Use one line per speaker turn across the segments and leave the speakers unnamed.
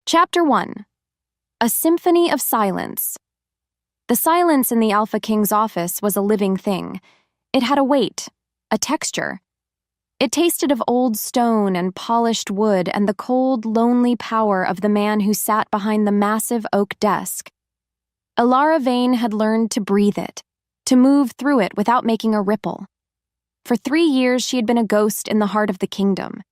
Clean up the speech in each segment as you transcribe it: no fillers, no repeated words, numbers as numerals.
Chapter 1. A Symphony of Silence. The silence in the Alpha King's office was a living thing. It had a weight, a texture. It tasted of old stone and polished wood and the cold, lonely power of the man who sat behind the massive oak desk. Alara Vane had learned to breathe it, to move through it without making a ripple. For 3 years she had been a ghost in the heart of the kingdom,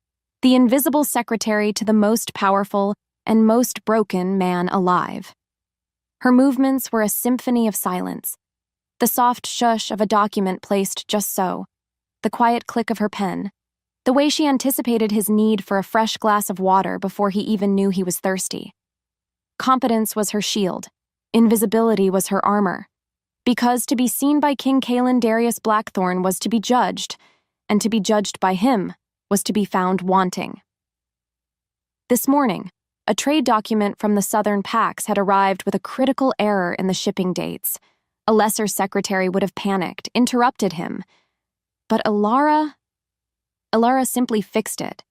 the invisible secretary to the most powerful and most broken man alive. Her movements were a symphony of silence. The soft shush of a document placed just so, the quiet click of her pen, the way she anticipated his need for a fresh glass of water before he even knew he was thirsty. Competence was her shield. Invisibility was her armor. Because to be seen by King Kaelin Darius Blackthorn was to be judged, and to be judged by him was to be found wanting. This morning, a trade document from the Southern Pax had arrived with a critical error in the shipping dates. A lesser secretary would have panicked, interrupted him. But Alara simply fixed it.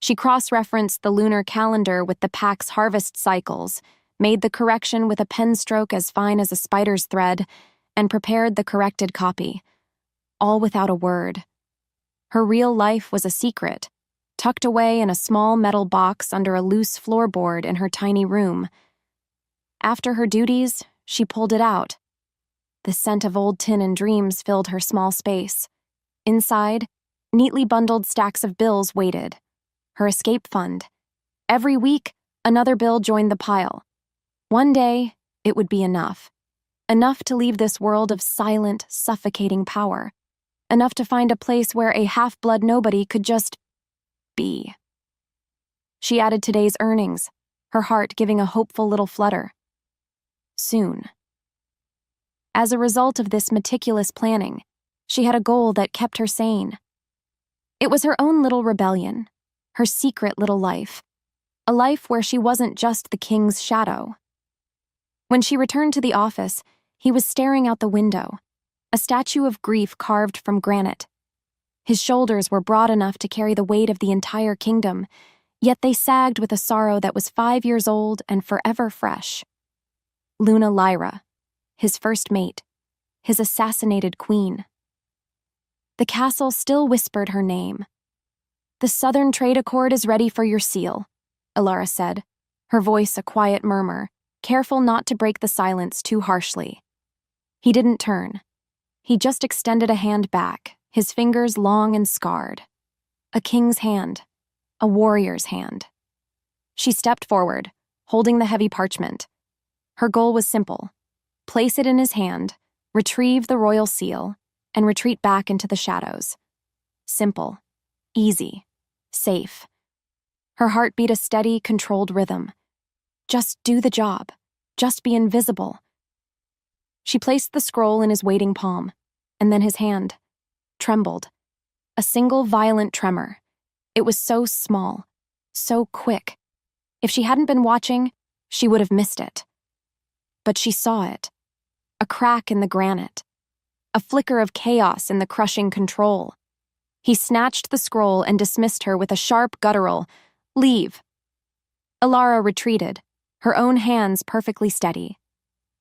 She cross-referenced the lunar calendar with the Pax harvest cycles, made the correction with a pen stroke as fine as a spider's thread, and prepared the corrected copy. All without a word. Her real life was a secret, tucked away in a small metal box under a loose floorboard in her tiny room. After her duties, she pulled it out. The scent of old tin and dreams filled her small space. Inside, neatly bundled stacks of bills waited. Her escape fund. Every week, another bill joined the pile. One day, it would be enough. Enough to leave this world of silent, suffocating power. Enough to find a place where a half-blood nobody could just be. She added today's earnings, her heart giving a hopeful little flutter. Soon. As a result of this meticulous planning, she had a goal that kept her sane. It was her own little rebellion, her secret little life, a life where she wasn't just the king's shadow. When she returned to the office, he was staring out the window, a statue of grief carved from granite. His shoulders were broad enough to carry the weight of the entire kingdom, yet they sagged with a sorrow that was 5 years old and forever fresh. Luna Lyra, his first mate, his assassinated queen. The castle still whispered her name. "The Southern Trade Accord is ready for your seal," Alara said, her voice a quiet murmur, careful not to break the silence too harshly. He didn't turn. He just extended a hand back, his fingers long and scarred. A king's hand, a warrior's hand. She stepped forward, holding the heavy parchment. Her goal was simple: place it in his hand, retrieve the royal seal, and retreat back into the shadows. Simple, easy, safe. Her heart beat a steady, controlled rhythm. Just do the job. Just be invisible. She placed the scroll in his waiting palm, and then his hand trembled. A single violent tremor. It was so small, so quick. If she hadn't been watching, she would have missed it. But she saw it. A crack in the granite. A flicker of chaos in the crushing control. He snatched the scroll and dismissed her with a sharp guttural, "Leave." Alara retreated, her own hands perfectly steady.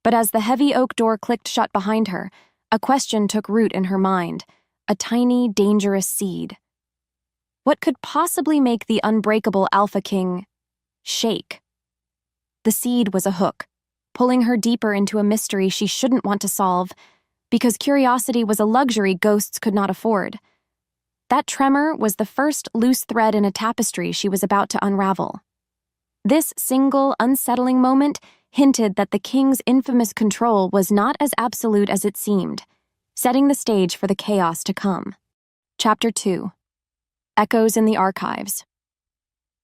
But as the heavy oak door clicked shut behind her, a question took root in her mind, a tiny, dangerous seed. What could possibly make the unbreakable Alpha King shake? The seed was a hook, pulling her deeper into a mystery she shouldn't want to solve, because curiosity was a luxury ghosts could not afford. That tremor was the first loose thread in a tapestry she was about to unravel. This single, unsettling moment hinted that the king's infamous control was not as absolute as it seemed, setting the stage for the chaos to come. Chapter 2. Echoes in the Archives.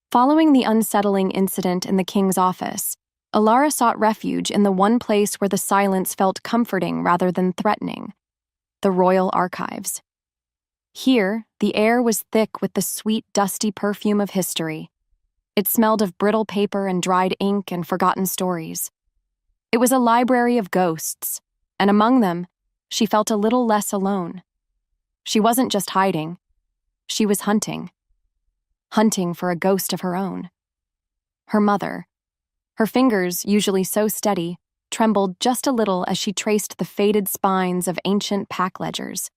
Following the unsettling incident in the king's office, Alara sought refuge in the one place where the silence felt comforting rather than threatening: the royal archives. Here, the air was thick with the sweet, dusty perfume of history. It smelled of brittle paper and dried ink and forgotten stories. It was a library of ghosts, and among them, she felt a little less alone. She wasn't just hiding. She was hunting. Hunting for a ghost of her own. Her mother, Her fingers, usually so steady, trembled just a little as she traced the faded spines of ancient pack ledgers.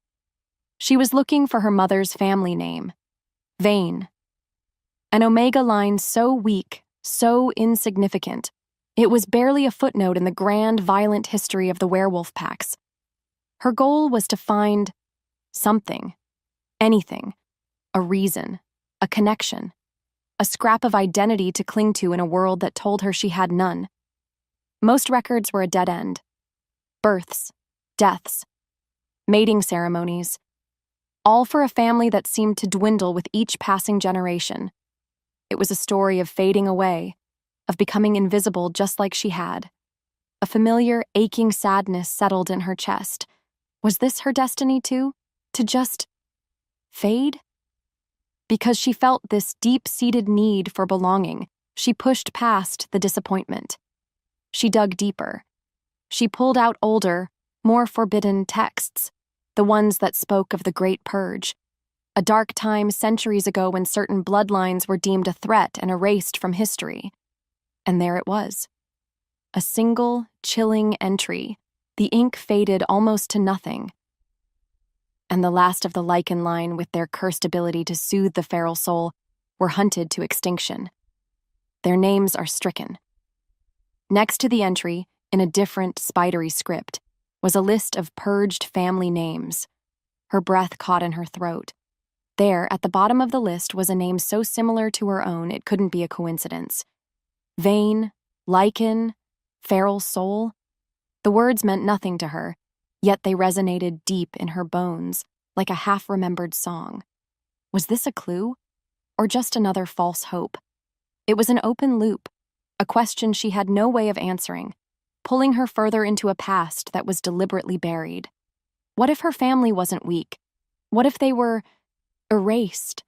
She was looking for her mother's family name, Vane. An omega line so weak, so insignificant, it was barely a footnote in the grand, violent history of the werewolf packs. Her goal was to find something, anything, a reason, a connection, a scrap of identity to cling to in a world that told her she had none. Most records were a dead end. Births, deaths, mating ceremonies, all for a family that seemed to dwindle with each passing generation. It was a story of fading away, of becoming invisible just like she had. A familiar, aching sadness settled in her chest. Was this her destiny too? To just fade? Because she felt this deep-seated need for belonging, she pushed past the disappointment. She dug deeper. She pulled out older, more forbidden texts, the ones that spoke of the Great Purge, a dark time centuries ago when certain bloodlines were deemed a threat and erased from history. And there it was. A single, chilling entry. The ink faded almost to nothing. And the last of the lichen line, with their cursed ability to soothe the feral soul, were hunted to extinction. Their names are stricken. Next to the entry, in a different, spidery script, was a list of purged family names. Her breath caught in her throat. There, at the bottom of the list, was a name so similar to her own it couldn't be a coincidence. Vane, lichen, feral soul. The words meant nothing to her, yet they resonated deep in her bones, like a half-remembered song. Was this a clue? Or just another false hope? It was an open loop, a question she had no way of answering, pulling her further into a past that was deliberately buried. What if her family wasn't weak? What if they were erased?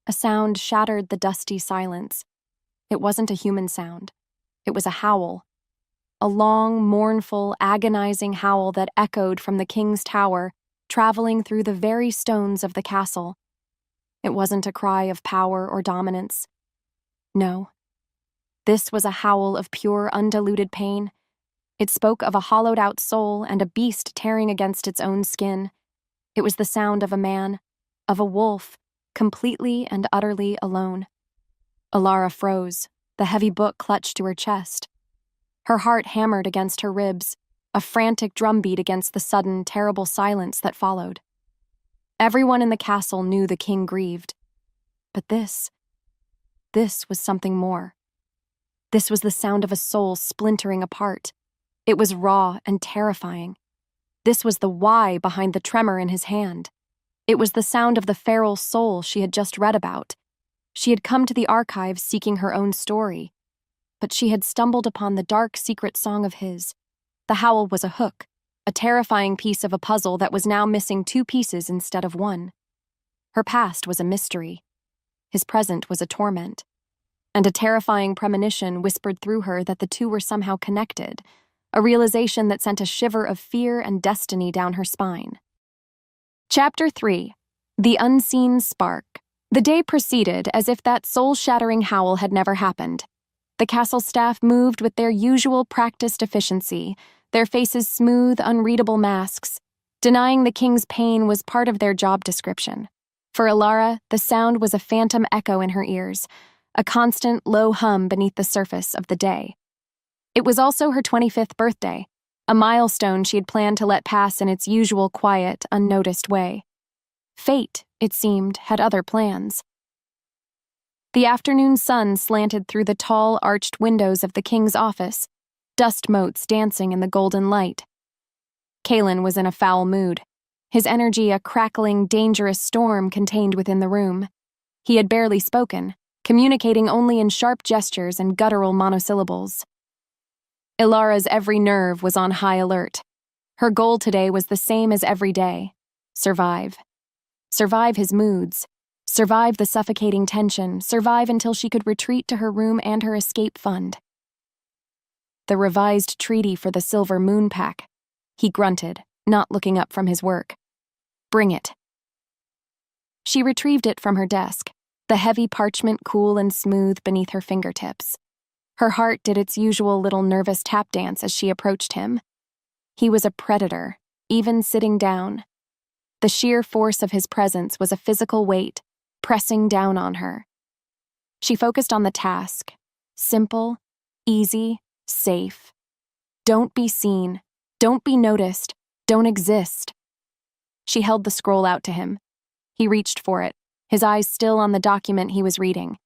A sound shattered the dusty silence. It wasn't a human sound. It was a howl. A long, mournful, agonizing howl that echoed from the king's tower, traveling through the very stones of the castle. It wasn't a cry of power or dominance. No. This was a howl of pure, undiluted pain. It spoke of a hollowed-out soul and a beast tearing against its own skin. It was the sound of a man, of a wolf, completely and utterly alone. Alara froze, the heavy book clutched to her chest. Her heart hammered against her ribs, a frantic drumbeat against the sudden, terrible silence that followed. Everyone in the castle knew the king grieved. But this was something more. This was the sound of a soul splintering apart. It was raw and terrifying. This was the why behind the tremor in his hand. It was the sound of the feral soul she had just read about. She had come to the archives seeking her own story, but she had stumbled upon the dark, secret song of his. The howl was a hook, a terrifying piece of a puzzle that was now missing two pieces instead of one. Her past was a mystery. His present was a torment. And a terrifying premonition whispered through her that the two were somehow connected, a realization that sent a shiver of fear and destiny down her spine. Chapter 3. The Unseen Spark. The day proceeded as if that soul-shattering howl had never happened. The castle staff moved with their usual practiced efficiency, their faces smooth, unreadable masks. Denying the king's pain was part of their job description. For Alara, the sound was a phantom echo in her ears, a constant low hum beneath the surface of the day. It was also her 25th birthday, a milestone she had planned to let pass in its usual quiet, unnoticed way. Fate, it seemed, had other plans. The afternoon sun slanted through the tall, arched windows of the king's office, dust motes dancing in the golden light. Kalen was in a foul mood, his energy a crackling, dangerous storm contained within the room. He had barely spoken, communicating only in sharp gestures and guttural monosyllables. Ilara's every nerve was on high alert. Her goal today was the same as every day: survive. Survive his moods. Survive the suffocating tension. Survive until she could retreat to her room and her escape fund. The revised treaty for the Silver Moon Pack, he grunted, not looking up from his work. Bring it. She retrieved it from her desk, the heavy parchment cool and smooth beneath her fingertips. Her heart did its usual little nervous tap dance as she approached him. He was a predator, even sitting down. The sheer force of his presence was a physical weight, pressing down on her. She focused on the task. Simple, easy, safe. Don't be seen. Don't be noticed. Don't exist. She held the scroll out to him. He reached for it, his eyes still on the document he was reading,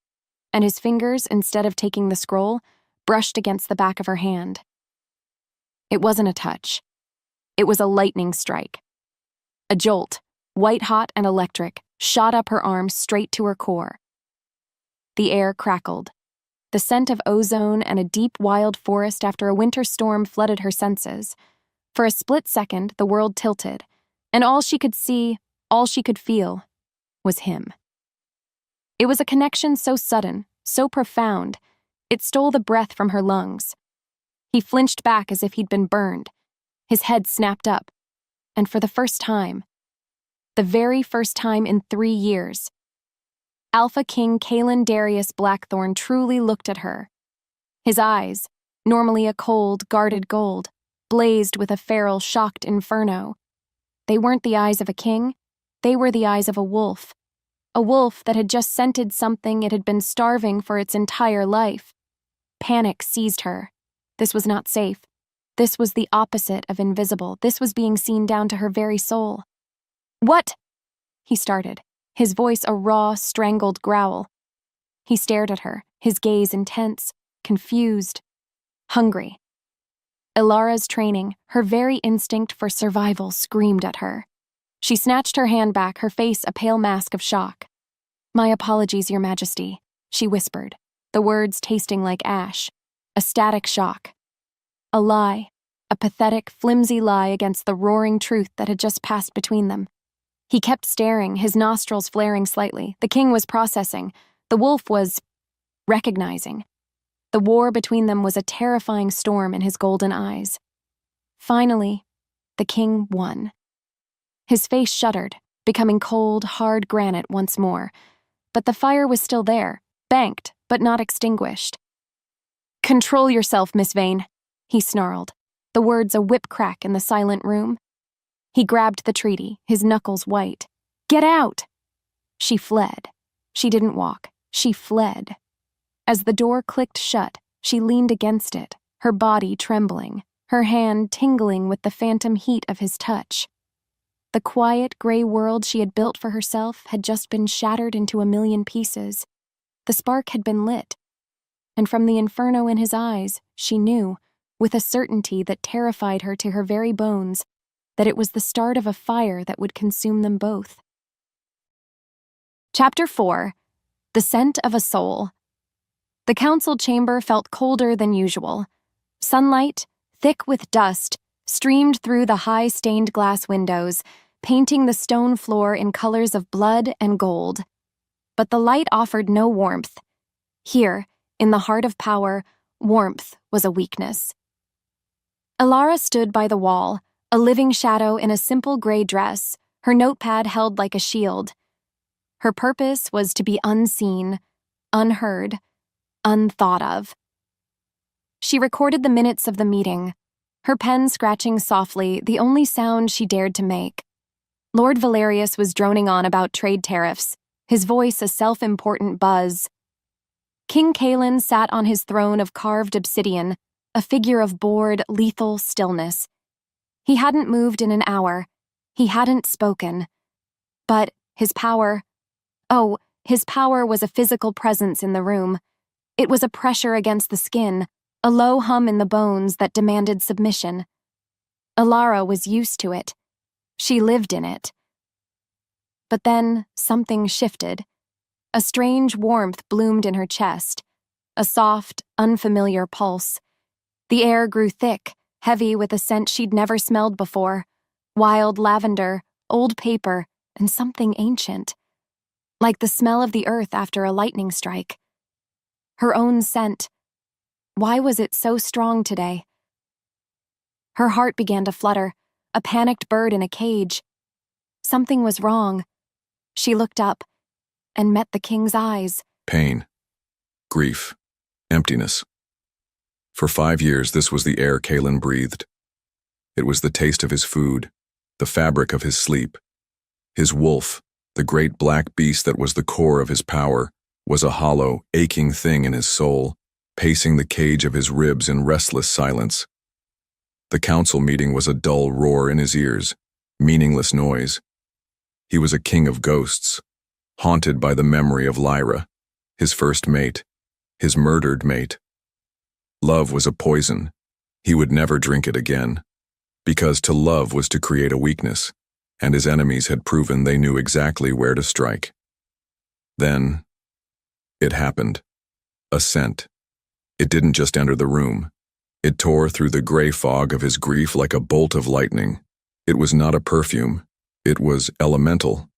and his fingers, instead of taking the scroll, brushed against the back of her hand. It wasn't a touch. It was a lightning strike. A jolt, white-hot and electric, shot up her arm straight to her core. The air crackled. The scent of ozone and a deep wild forest after a winter storm flooded her senses. For a split second, the world tilted, and all she could see, all she could feel, was him. It was a connection so sudden, so profound, it stole the breath from her lungs. He flinched back as if he'd been burned. His head snapped up, and for the first time, the very first time in 3 years, Alpha King Kalen Darius Blackthorn truly looked at her. His eyes, normally a cold, guarded gold, blazed with a feral, shocked inferno. They weren't the eyes of a king, they were the eyes of a wolf that had just scented something it had been starving for its entire life. Panic seized her. This was not safe. This was the opposite of invisible. This was being seen down to her very soul. "What?" he started, his voice a raw, strangled growl. He stared at her, his gaze intense, confused, hungry. Ilara's training, her very instinct for survival, screamed at her. She snatched her hand back, her face a pale mask of shock. "My apologies, Your Majesty," she whispered, the words tasting like ash. A static shock. A lie, a pathetic, flimsy lie against the roaring truth that had just passed between them. He kept staring, his nostrils flaring slightly. The king was processing. The wolf was recognizing. The war between them was a terrifying storm in his golden eyes. Finally, the king won. His face shuddered, becoming cold, hard granite once more. But the fire was still there, banked, but not extinguished. "Control yourself, Miss Vane," he snarled, the words a whip crack in the silent room. He grabbed the treaty, his knuckles white. "Get out!" She fled. She didn't walk. She fled. As the door clicked shut, she leaned against it, her body trembling, her hand tingling with the phantom heat of his touch. The quiet, gray world she had built for herself had just been shattered into a million pieces. The spark had been lit, and from the inferno in his eyes, she knew, with a certainty that terrified her to her very bones, that it was the start of a fire that would consume them both. Chapter 4. The Scent of a Soul. The council chamber felt colder than usual. Sunlight, thick with dust, streamed through the high stained glass windows, painting the stone floor in colors of blood and gold. But the light offered no warmth. Here, in the heart of power, warmth was a weakness. Ilara stood by the wall, a living shadow in a simple gray dress, her notepad held like a shield. Her purpose was to be unseen, unheard, unthought of. She recorded the minutes of the meeting, her pen scratching softly, the only sound she dared to make. Lord Valerius was droning on about trade tariffs, his voice a self-important buzz. King Kalen sat on his throne of carved obsidian, a figure of bored, lethal stillness. He hadn't moved in an hour. He hadn't spoken. But his power was a physical presence in the room. It was a pressure against the skin, a low hum in the bones that demanded submission. Ilara was used to it. She lived in it. But then something shifted. A strange warmth bloomed in her chest, a soft, unfamiliar pulse. The air grew thick, heavy with a scent she'd never smelled before, wild lavender, old paper, and something ancient. Like the smell of the earth after a lightning strike. Her own scent. Why was it so strong today? Her heart began to flutter, a panicked bird in a cage. Something was wrong. She looked up and met the king's eyes.
Pain, grief, emptiness. For 5 years, this was the air Kalen breathed. It was the taste of his food, the fabric of his sleep. His wolf, the great black beast that was the core of his power, was a hollow, aching thing in his soul, pacing the cage of his ribs in restless silence. The council meeting was a dull roar in his ears, meaningless noise. He was a king of ghosts, haunted by the memory of Lyra, his first mate, his murdered mate. Love was a poison. He would never drink it again, because to love was to create a weakness, and his enemies had proven they knew exactly where to strike. Then, it happened. A scent. It didn't just enter the room. It tore through the gray fog of his grief like a bolt of lightning. It was not a perfume. It was elemental.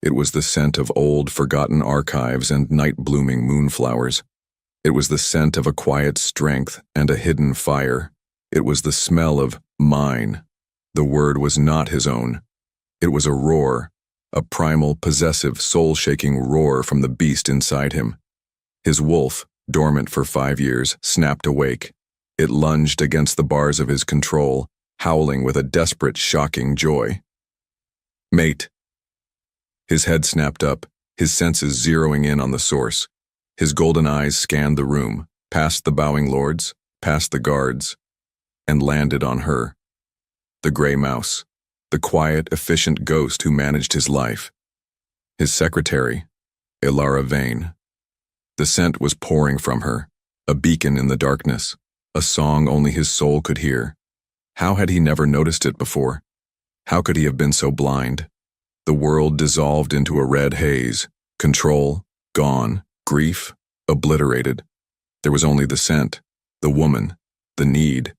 It was the scent of old, forgotten archives and night-blooming moonflowers. It was the scent of a quiet strength and a hidden fire. It was the smell of mine. The word was not his own. It was a roar, a primal, possessive, soul-shaking roar from the beast inside him. His wolf, dormant for 5 years, snapped awake. It lunged against the bars of his control, howling with a desperate, shocking joy. Mate. His head snapped up, his senses zeroing in on the source. His golden eyes scanned the room, past the bowing lords, past the guards, and landed on her. The gray mouse, the quiet, efficient ghost who managed his life. His secretary, Ilara Vane. The scent was pouring from her, a beacon in the darkness, a song only his soul could hear. How had he never noticed it before? How could he have been so blind? The world dissolved into a red haze, control, gone, grief, obliterated. There was only the scent, the woman, the need.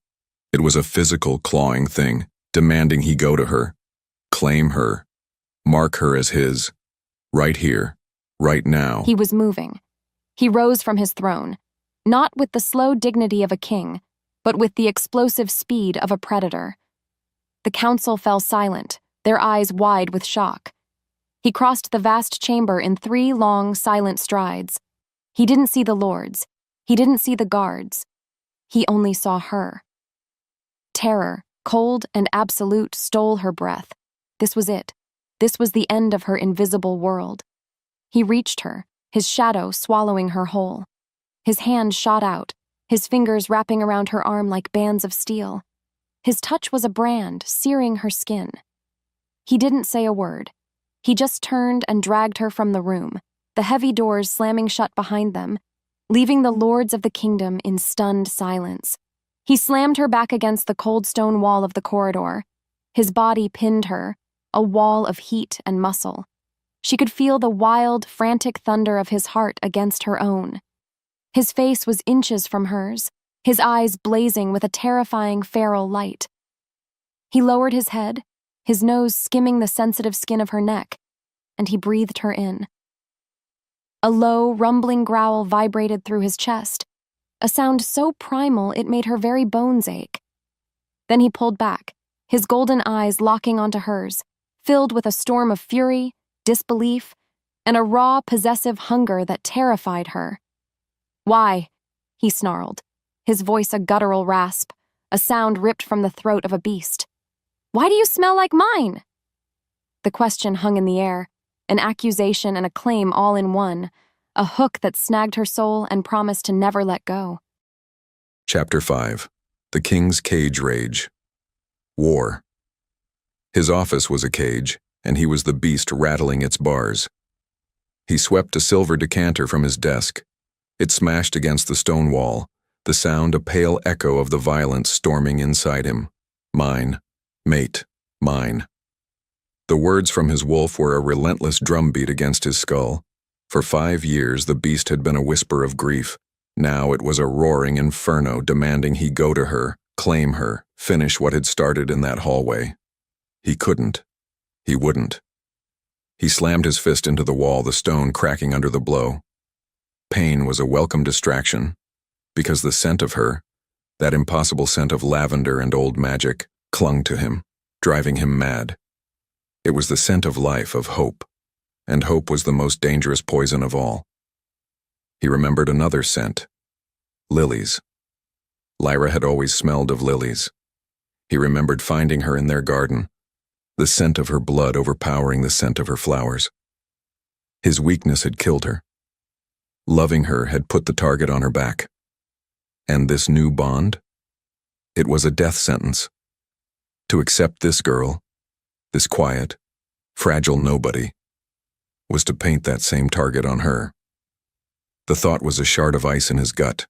It was a physical, clawing thing, demanding he go to her, claim her, mark her as his, right here, right now.
He was moving. He rose from his throne, not with the slow dignity of a king, but with the explosive speed of a predator. The council fell silent, their eyes wide with shock. He crossed the vast chamber in 3 long, silent strides. He didn't see the lords. He didn't see the guards. He only saw her. Terror, cold and absolute, stole her breath. This was it. This was the end of her invisible world. He reached her, his shadow swallowing her whole. His hand shot out, his fingers wrapping around her arm like bands of steel. His touch was a brand, searing her skin. He didn't say a word. He just turned and dragged her from the room, the heavy doors slamming shut behind them, leaving the lords of the kingdom in stunned silence. He slammed her back against the cold stone wall of the corridor. His body pinned her, a wall of heat and muscle. She could feel the wild, frantic thunder of his heart against her own. His face was inches from hers, his eyes blazing with a terrifying feral light. He lowered his head, his nose skimming the sensitive skin of her neck, and he breathed her in. A low, rumbling growl vibrated through his chest, a sound so primal it made her very bones ache. Then he pulled back, his golden eyes locking onto hers, filled with a storm of fury, disbelief, and a raw, possessive hunger that terrified her. "Why?" he snarled, his voice a guttural rasp, a sound ripped from the throat of a beast. "Why do you smell like mine?" The question hung in the air, an accusation and a claim all in one, a hook that snagged her soul and promised to never let go.
Chapter 5. The King's Cage Rage. War. His office was a cage, and he was the beast rattling its bars. He swept a silver decanter from his desk. It smashed against the stone wall, the sound a pale echo of the violence storming inside him. Mine. Mate. Mine. The words from his wolf were a relentless drumbeat against his skull. For 5 years, the beast had been a whisper of grief. Now it was a roaring inferno demanding he go to her, claim her, finish what had started in that hallway. He couldn't. He wouldn't. He slammed his fist into the wall, the stone cracking under the blow. Pain was a welcome distraction, because the scent of her, that impossible scent of lavender and old magic, clung to him, driving him mad. It was the scent of life, of hope, and hope was the most dangerous poison of all. He remembered another scent. Lilies. Lyra had always smelled of lilies. He remembered finding her in their garden, the scent of her blood overpowering the scent of her flowers. His weakness had killed her. Loving her had put the target on her back. And this new bond? It was a death sentence. To accept this girl, this quiet, fragile nobody, was to paint that same target on her. The thought was a shard of ice in his gut.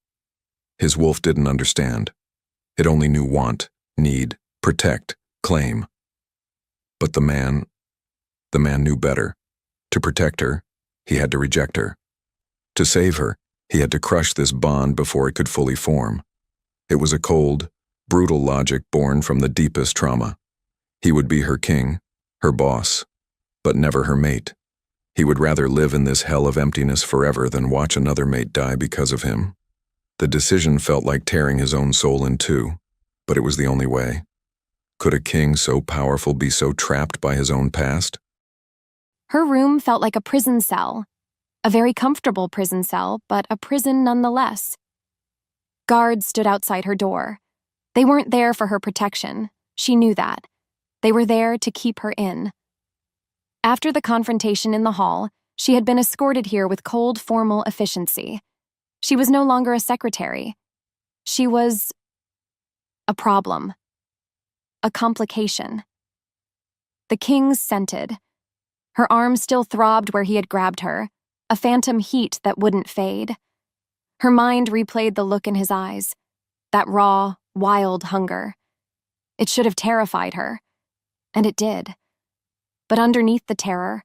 His wolf didn't understand. It only knew want, need, protect, claim. But the man knew better. To protect her, he had to reject her. To save her, he had to crush this bond before it could fully form. It was a cold, brutal logic born from the deepest trauma. He would be her king, her boss, but never her mate. He would rather live in this hell of emptiness forever than watch another mate die because of him. The decision felt like tearing his own soul in two, but it was the only way. Could a king so powerful be so trapped by his own past?
Her room felt like a prison cell. A very comfortable prison cell, but a prison nonetheless. Guards stood outside her door. They weren't there for her protection. She knew that. They were there to keep her in. After the confrontation in the hall, she had been escorted here with cold, formal efficiency. She was no longer a secretary. She was a problem. A complication. The king scented. Her arm still throbbed where he had grabbed her, a phantom heat that wouldn't fade. Her mind replayed the look in his eyes, that raw, wild hunger. It should have terrified her, and it did. But underneath the terror,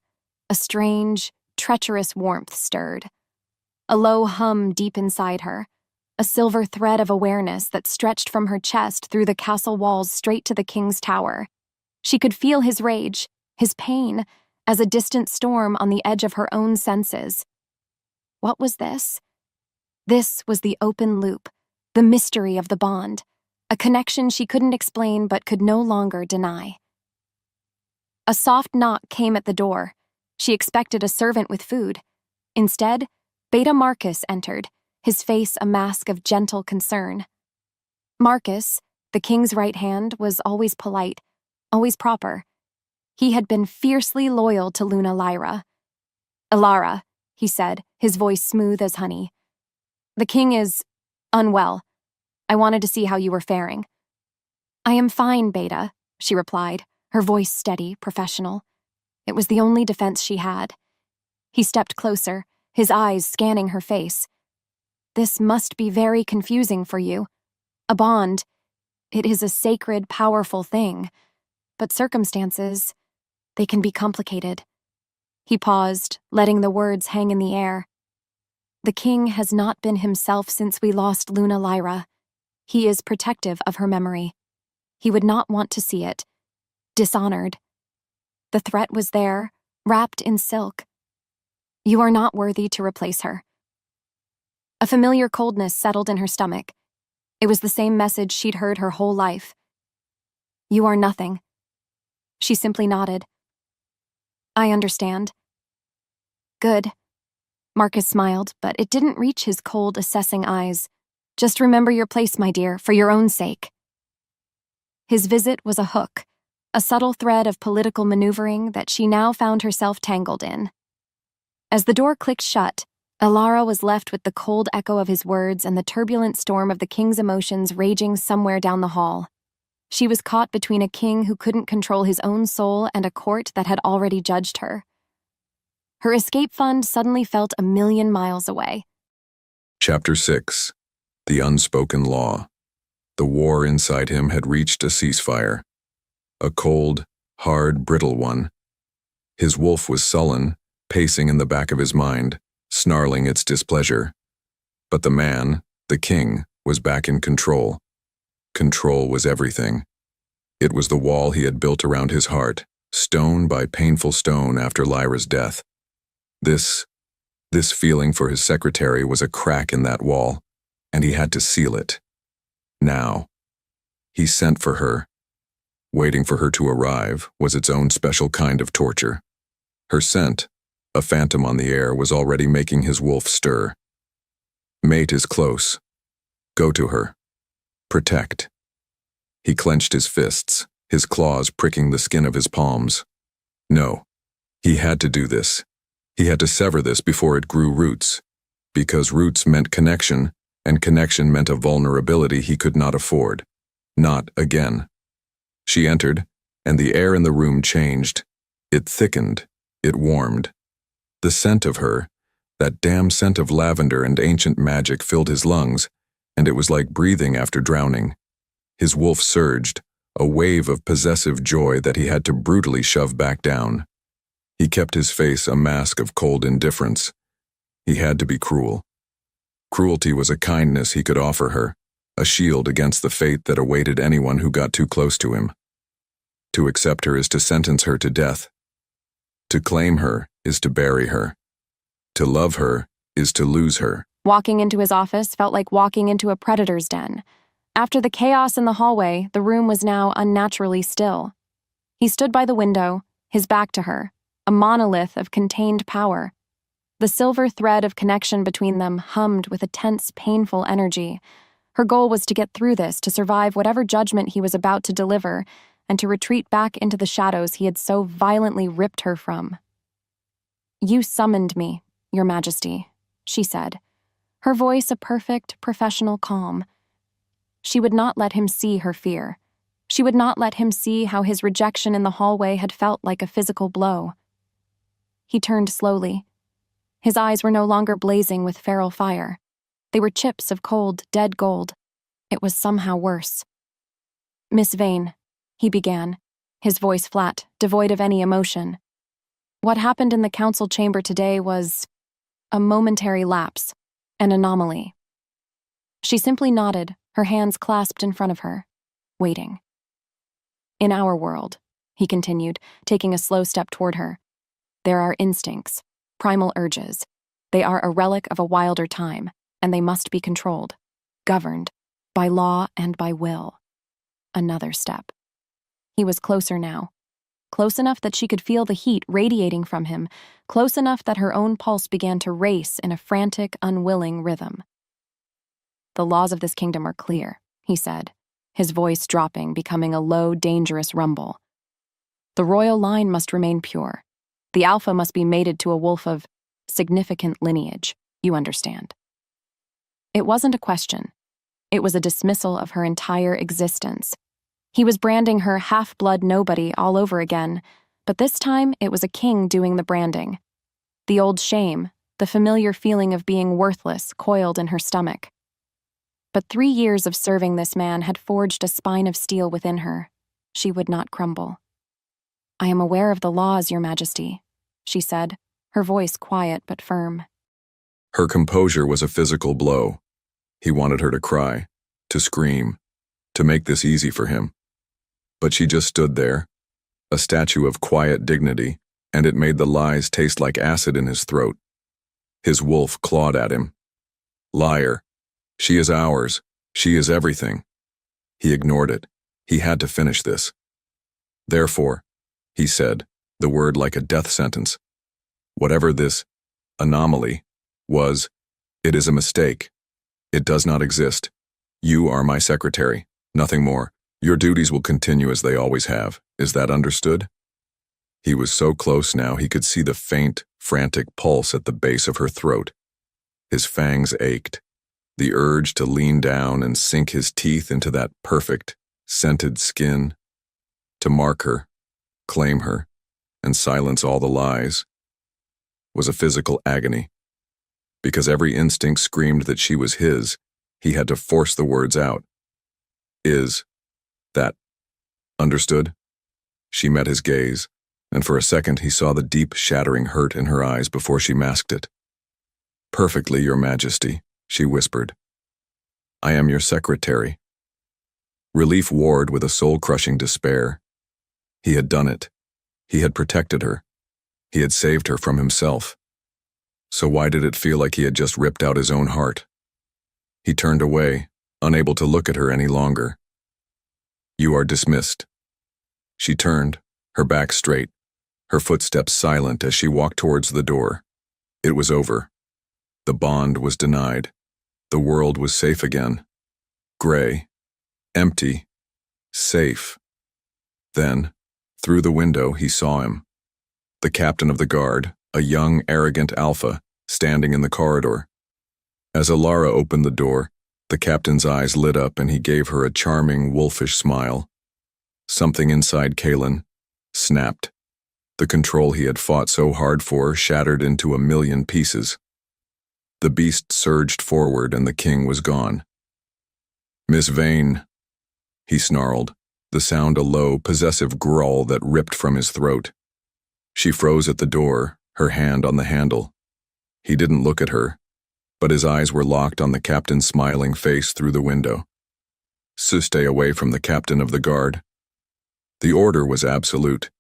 a strange, treacherous warmth stirred. A low hum deep inside her, a silver thread of awareness that stretched from her chest through the castle walls straight to the king's tower. She could feel his rage, his pain, as a distant storm on the edge of her own senses. What was this? This was the open loop, the mystery of the bond, a connection she couldn't explain but could no longer deny. A soft knock came at the door. She expected a servant with food. Instead, Beta Marcus entered, his face a mask of gentle concern. Marcus, the king's right hand, was always polite, always proper. He had been fiercely loyal to Luna Lyra. "Ilara," he said, his voice smooth as honey. "The king is unwell. I wanted to see how you were faring." "I am fine, Beta," she replied, her voice steady, professional. It was the only defense she had. He stepped closer, his eyes scanning her face. "This must be very confusing for you. A bond. It is a sacred, powerful thing. But circumstances, they can be complicated." He paused, letting the words hang in the air. "The king has not been himself since we lost Luna Lyra. He is protective of her memory. He would not want to see it. Dishonored. The threat was there, wrapped in silk. You are not worthy to replace her." A familiar coldness settled in her stomach. It was the same message she'd heard her whole life. "You are nothing." She simply nodded. "I understand." "Good." Marcus smiled, but it didn't reach his cold, assessing eyes. "Just remember your place, my dear, for your own sake." His visit was a hook, a subtle thread of political maneuvering that she now found herself tangled in. As the door clicked shut, Ilara was left with the cold echo of his words and the turbulent storm of the king's emotions raging somewhere down the hall. She was caught between a king who couldn't control his own soul and a court that had already judged her. Her escape fund suddenly felt 1,000,000 miles away.
Chapter 6. The Unspoken Law. The war inside him had reached a ceasefire. A cold, hard, brittle one. His wolf was sullen, pacing in the back of his mind, snarling its displeasure. But the man, the king, was back in control. Control was everything. It was the wall he had built around his heart, stone by painful stone after Lyra's death. This feeling for his secretary was a crack in that wall, and he had to seal it. Now. He sent for her. Waiting for her to arrive was its own special kind of torture. Her scent, a phantom on the air, was already making his wolf stir. "Mate is close. Go to her." Protect. He clenched his fists, his claws pricking the skin of his palms. No, he had to do this. He had to sever this before it grew roots, because roots meant connection, and connection meant a vulnerability he could not afford. Not again. She entered, and the air in the room changed. It thickened. It warmed. The scent of her, that damn scent of lavender and ancient magic, filled his lungs, and it was like breathing after drowning. His wolf surged, a wave of possessive joy that he had to brutally shove back down. He kept his face a mask of cold indifference. He had to be cruel. Cruelty was a kindness he could offer her, a shield against the fate that awaited anyone who got too close to him. To accept her is to sentence her to death. To claim her is to bury her. To love her is to lose her.
Walking into his office felt like walking into a predator's den. After the chaos in the hallway, the room was now unnaturally still. He stood by the window, his back to her, a monolith of contained power. The silver thread of connection between them hummed with a tense, painful energy. Her goal was to get through this, to survive whatever judgment he was about to deliver, and to retreat back into the shadows he had so violently ripped her from. "You summoned me, Your Majesty," she said, her voice a perfect, professional calm. She would not let him see her fear. She would not let him see how his rejection in the hallway had felt like a physical blow. He turned slowly. His eyes were no longer blazing with feral fire. They were chips of cold, dead gold. It was somehow worse. "Miss Vane," he began, his voice flat, devoid of any emotion. "What happened in the council chamber today was a momentary lapse, an anomaly." She simply nodded, her hands clasped in front of her, waiting. "In our world," he continued, taking a slow step toward her, "there are instincts, primal urges. They are a relic of a wilder time, and they must be controlled, governed, by law and by will." Another step. He was closer now. Close enough that she could feel the heat radiating from him, close enough that her own pulse began to race in a frantic, unwilling rhythm. "The laws of this kingdom are clear," he said, his voice dropping, becoming a low, dangerous rumble. "The royal line must remain pure. The alpha must be mated to a wolf of significant lineage, you understand." It wasn't a question. It was a dismissal of her entire existence. He was branding her half-blood nobody all over again, but this time it was a king doing the branding. The old shame, the familiar feeling of being worthless, coiled in her stomach. But 3 years of serving this man had forged a spine of steel within her. She would not crumble. "I am aware of the laws, Your Majesty," she said, her voice quiet but firm.
Her composure was a physical blow. He wanted her to cry, to scream, to make this easy for him. But she just stood there, a statue of quiet dignity, and it made the lies taste like acid in his throat. His wolf clawed at him. "Liar. She is ours. She is everything." He ignored it. He had to finish this. "Therefore," he said, the word like a death sentence, "whatever this anomaly was, it is a mistake. It does not exist. You are my secretary, nothing more. Your duties will continue as they always have. Is that understood?" He was so close now he could see the faint, frantic pulse at the base of her throat. His fangs ached. The urge to lean down and sink his teeth into that perfect, scented skin. To mark her, claim her, and silence all the lies was a physical agony. Because every instinct screamed that she was his, he had to force the words out. "Is that understood?" She met his gaze, and for a second he saw the deep, shattering hurt in her eyes before she masked it. "Perfectly, Your Majesty," she whispered. "I am your secretary." Relief warred with a soul-crushing despair. He had done it. He had protected her. He had saved her from himself. So why did it feel like he had just ripped out his own heart? He turned away, unable to look at her any longer. "You are dismissed." She turned, her back straight, her footsteps silent as she walked towards the door. It was over. The bond was denied. The world was safe again. Gray, Empty. Safe. Then, through the window, he saw him. The captain of the guard, a young, arrogant alpha, standing in the corridor. As Alara opened the door, the captain's eyes lit up and he gave her a charming, wolfish smile. Something inside Kaelin snapped. The control he had fought so hard for shattered into a million pieces. The beast surged forward and the king was gone. "Miss Vane," he snarled, the sound a low, possessive growl that ripped from his throat. She froze at the door, her hand on the handle. He didn't look at her, but his eyes were locked on the captain's smiling face through the window. Stay away from the captain of the guard. The order was absolute.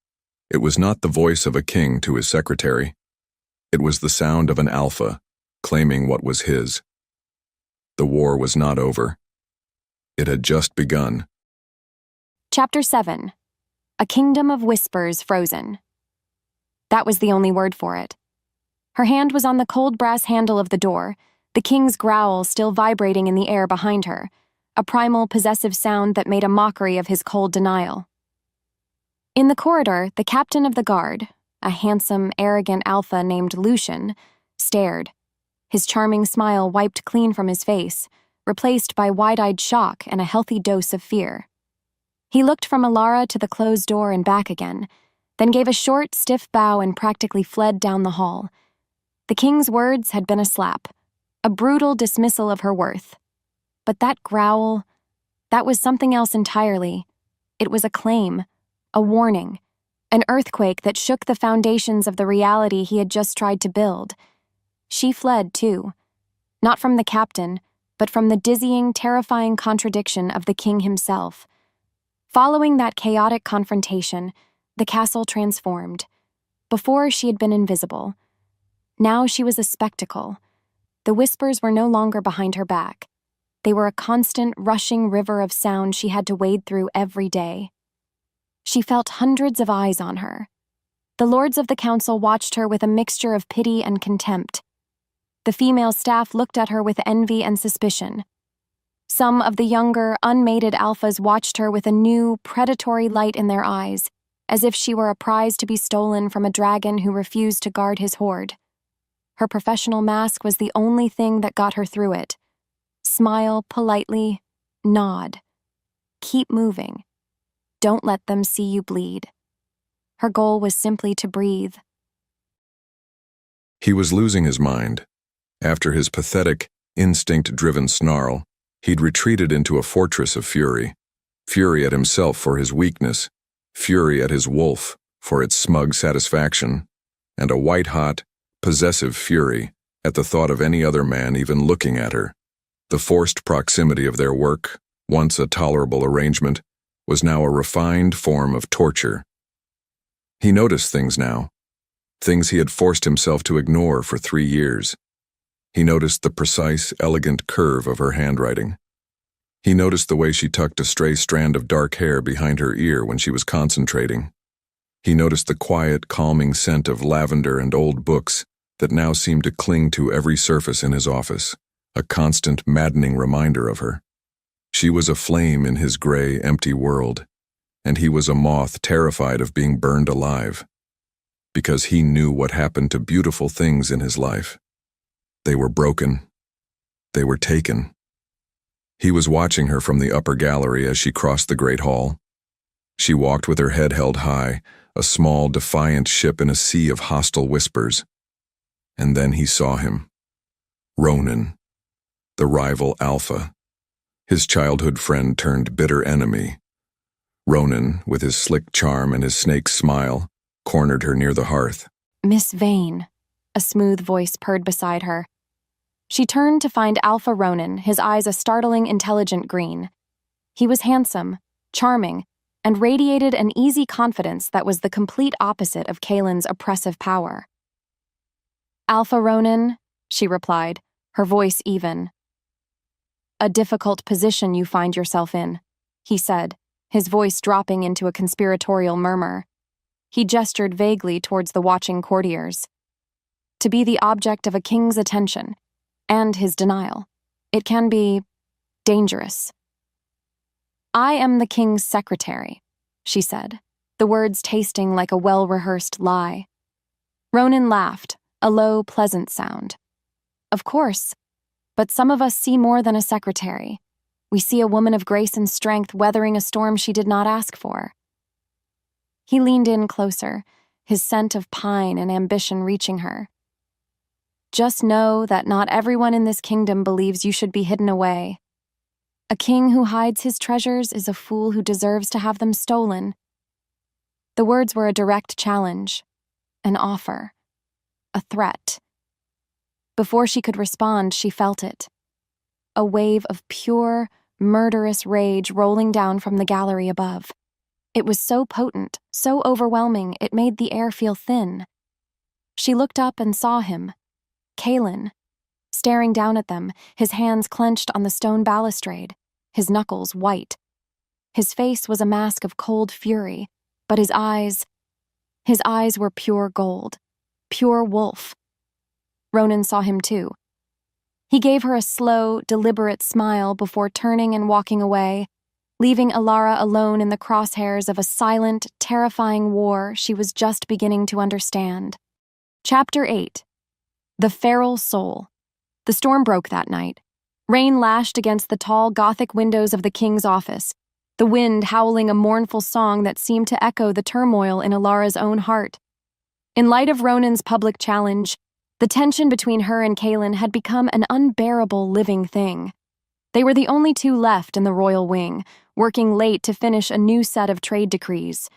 It was not the voice of a king to his secretary. It was the sound of an alpha, claiming what was his. The war was not over. It had just begun.
Chapter 7. A Kingdom of Whispers Frozen. That was the only word for it. Her hand was on the cold brass handle of the door, the king's growl still vibrating in the air behind her, a primal, possessive sound that made a mockery of his cold denial. In the corridor, the captain of the guard, a handsome, arrogant alpha named Lucian, stared, his charming smile wiped clean from his face, replaced by wide-eyed shock and a healthy dose of fear. He looked from Alara to the closed door and back again, then gave a short, stiff bow and practically fled down the hall. The king's words had been a slap, a brutal dismissal of her worth. But that growl, that was something else entirely. It was a claim, a warning, an earthquake that shook the foundations of the reality he had just tried to build. She fled, too. Not from the captain, but from the dizzying, terrifying contradiction of the king himself. Following that chaotic confrontation, the castle transformed. Before, she had been invisible. Now she was a spectacle. The whispers were no longer behind her back. They were a constant, rushing river of sound she had to wade through every day. She felt hundreds of eyes on her. The lords of the council watched her with a mixture of pity and contempt. The female staff looked at her with envy and suspicion. Some of the younger, unmated alphas watched her with a new, predatory light in their eyes, as if she were a prize to be stolen from a dragon who refused to guard his hoard. Her professional mask was the only thing that got her through it. Smile politely, nod. Keep moving. Don't let them see you bleed. Her goal was simply to breathe.
He was losing his mind. After his pathetic, instinct-driven snarl, he'd retreated into a fortress of fury. Fury at himself for his weakness, fury at his wolf for its smug satisfaction, and a white-hot, possessive fury at the thought of any other man even looking at her. The forced proximity of their work, once a tolerable arrangement, was now a refined form of torture. He noticed things now, things he had forced himself to ignore for 3 years. He noticed the precise, elegant curve of her handwriting. He noticed the way she tucked a stray strand of dark hair behind her ear when she was concentrating. He noticed the quiet, calming scent of lavender and old books that now seemed to cling to every surface in his office, a constant, maddening reminder of her. She was a flame in his gray, empty world, and he was a moth terrified of being burned alive. Because he knew what happened to beautiful things in his life. They were broken. They were taken. He was watching her from the upper gallery as she crossed the great hall. She walked with her head held high, a small, defiant ship in a sea of hostile whispers. And then he saw him. Ronan, the rival alpha. His childhood friend turned bitter enemy. Ronan, with his slick charm and his snake smile, cornered her near the hearth.
"Miss Vane," a smooth voice purred beside her. She turned to find Alpha Ronan, his eyes a startling, intelligent green. He was handsome, charming, and radiated an easy confidence that was the complete opposite of Kaelin's oppressive power. "Alpha Ronan," she replied, her voice even. "A difficult position you find yourself in," he said, his voice dropping into a conspiratorial murmur. He gestured vaguely towards the watching courtiers. "To be the object of a king's attention, and his denial. It can be dangerous." "I am the king's secretary," she said, the words tasting like a well-rehearsed lie. Ronan laughed, a low, pleasant sound. "Of course, but some of us see more than a secretary. We see a woman of grace and strength weathering a storm she did not ask for." He leaned in closer, his scent of pine and ambition reaching her. "Just know that not everyone in this kingdom believes you should be hidden away. A king who hides his treasures is a fool who deserves to have them stolen." The words were a direct challenge, an offer, a threat. Before she could respond, she felt it. A wave of pure, murderous rage rolling down from the gallery above. It was so potent, so overwhelming, it made the air feel thin. She looked up and saw him, Kalen, staring down at them, his hands clenched on the stone balustrade, his knuckles white. His face was a mask of cold fury, but his eyes were pure gold, pure wolf. Ronan saw him too. He gave her a slow, deliberate smile before turning and walking away, leaving Alara alone in the crosshairs of a silent, terrifying war she was just beginning to understand. Chapter 8. The Feral Soul. The storm broke that night. Rain lashed against the tall Gothic windows of the king's office, the wind howling a mournful song that seemed to echo the turmoil in Alara's own heart. In light of Ronan's public challenge, the tension between her and Kalen had become an unbearable living thing. They were the only two left in the royal wing, working late to finish a new set of trade decrees.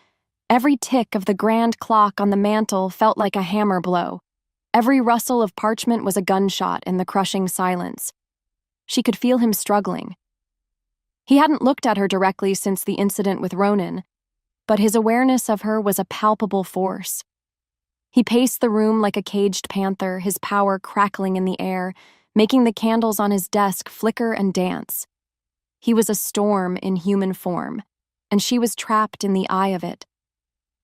Every tick of the grand clock on the mantel felt like a hammer blow. Every rustle of parchment was a gunshot in the crushing silence. She could feel him struggling. He hadn't looked at her directly since the incident with Ronan, but his awareness of her was a palpable force. He paced the room like a caged panther, his power crackling in the air, making the candles on his desk flicker and dance. He was a storm in human form, and she was trapped in the eye of it.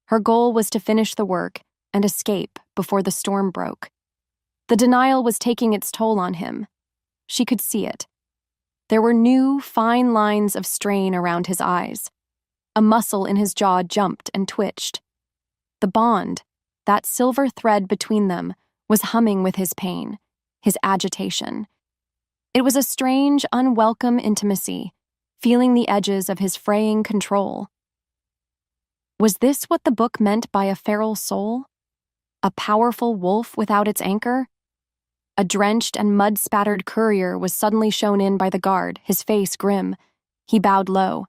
Her goal was to finish the work and escape before the storm broke. The denial was taking its toll on him. She could see it. There were new, fine lines of strain around his eyes. A muscle in his jaw jumped and twitched. The bond, that silver thread between them, was humming with his pain, his agitation. It was a strange, unwelcome intimacy, feeling the edges of his fraying control. Was this what the book meant by a feral soul? A powerful wolf without its anchor? A drenched and mud-spattered courier was suddenly shown in by the guard, his face grim. He bowed low.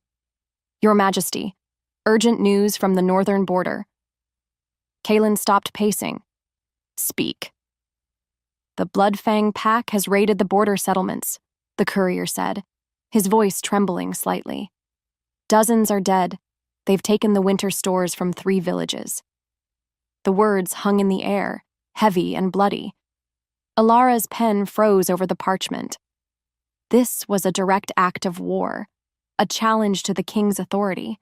"Your Majesty, urgent news from the northern border." Kalen stopped pacing. "Speak." "The Bloodfang pack has raided the border settlements," the courier said, his voice trembling slightly. "Dozens are dead. They've taken the winter stores from 3 villages." The words hung in the air, heavy and bloody. Alara's pen froze over the parchment. This was a direct act of war, a challenge to the king's authority.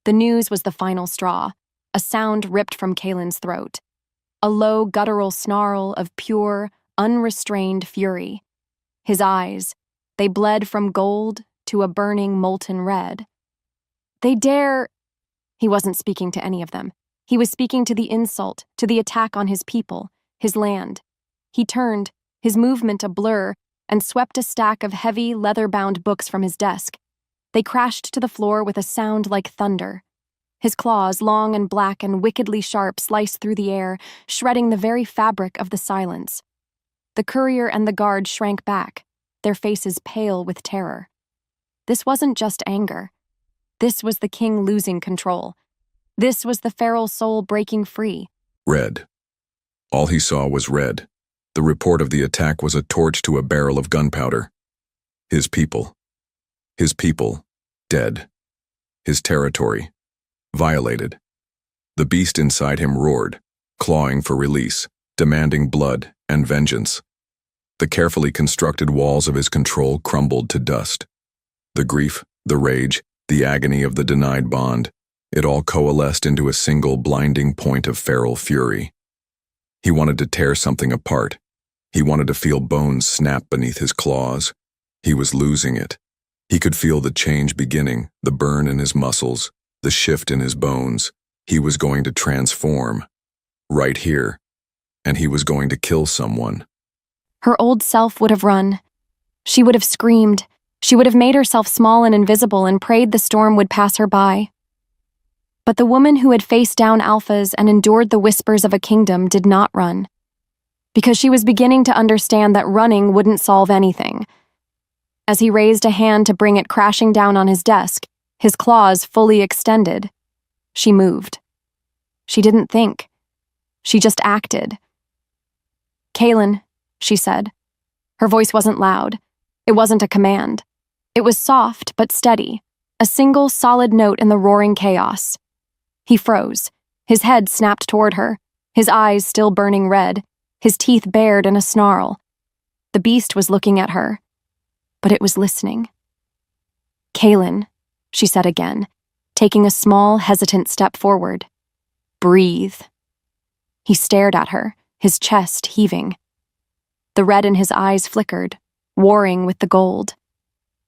The news was the final straw, a sound ripped from Kalen's throat. A low, guttural snarl of pure, unrestrained fury. His eyes, they bled from gold to a burning molten red. "They dare—" He wasn't speaking to any of them. He was speaking to the insult, to the attack on his people, his land. He turned, his movement a blur, and swept a stack of heavy, leather-bound books from his desk. They crashed to the floor with a sound like thunder. His claws, long and black and wickedly sharp, sliced through the air, shredding the very fabric of the silence. The courier and the guard shrank back, their faces pale with terror. This wasn't just anger. This was the king losing control. This was the feral soul breaking free.
Red. All he saw was red. The report of the attack was a torch to a barrel of gunpowder. His people, dead. His territory, violated. The beast inside him roared, clawing for release, demanding blood and vengeance. The carefully constructed walls of his control crumbled to dust. The grief, the rage, the agony of the denied bond, it all coalesced into a single blinding point of feral fury. He wanted to tear something apart. He wanted to feel bones snap beneath his claws. He was losing it. He could feel the change beginning, the burn in his muscles, the shift in his bones. He was going to transform. Right here. And he was going to kill someone.
Her old self would have run. She would have screamed. She would have made herself small and invisible and prayed the storm would pass her by. But the woman who had faced down alphas and endured the whispers of a kingdom did not run. Because she was beginning to understand that running wouldn't solve anything. As he raised a hand to bring it crashing down on his desk, his claws fully extended, she moved. She didn't think. She just acted. "Kaylin," she said. Her voice wasn't loud. It wasn't a command. It was soft but steady, a single solid note in the roaring chaos. He froze. His head snapped toward her, his eyes still burning red, his teeth bared in a snarl. The beast was looking at her, but it was listening. "Kaylin," she said again, taking a small, hesitant step forward. "Breathe." He stared at her, his chest heaving. The red in his eyes flickered, warring with the gold.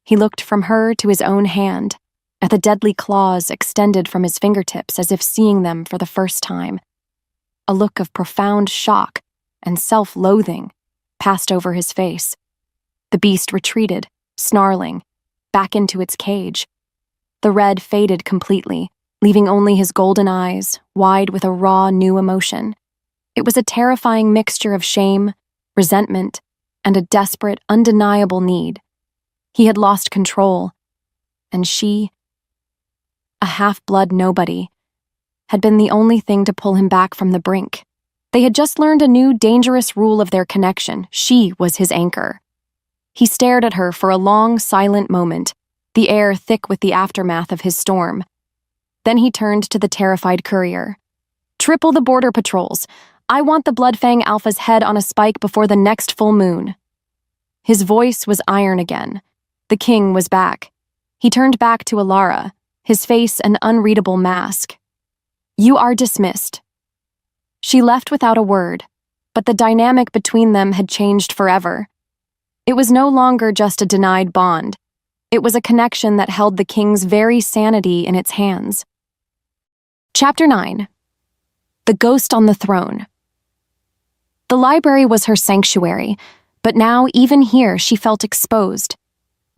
He looked from her to his own hand, at the deadly claws extended from his fingertips as if seeing them for the first time. A look of profound shock and self-loathing passed over his face. The beast retreated, snarling, back into its cage. The red faded completely, leaving only his golden eyes, wide with a raw new emotion. It was a terrifying mixture of shame, resentment, and a desperate, undeniable need. He had lost control, and she, a half-blood nobody, had been the only thing to pull him back from the brink. They had just learned a new, dangerous rule of their connection. She was his anchor. He stared at her for a long, silent moment, the air thick with the aftermath of his storm. Then he turned to the terrified courier. "Triple the border patrols. I want the Bloodfang Alpha's head on a spike before the next full moon." His voice was iron again. The king was back. He turned back to Alara, his face an unreadable mask. "You are dismissed." She left without a word, but the dynamic between them had changed forever. It was no longer just a denied bond. It was a connection that held the king's very sanity in its hands. Chapter 9. The Ghost on the Throne. The library was her sanctuary, but now even here she felt exposed.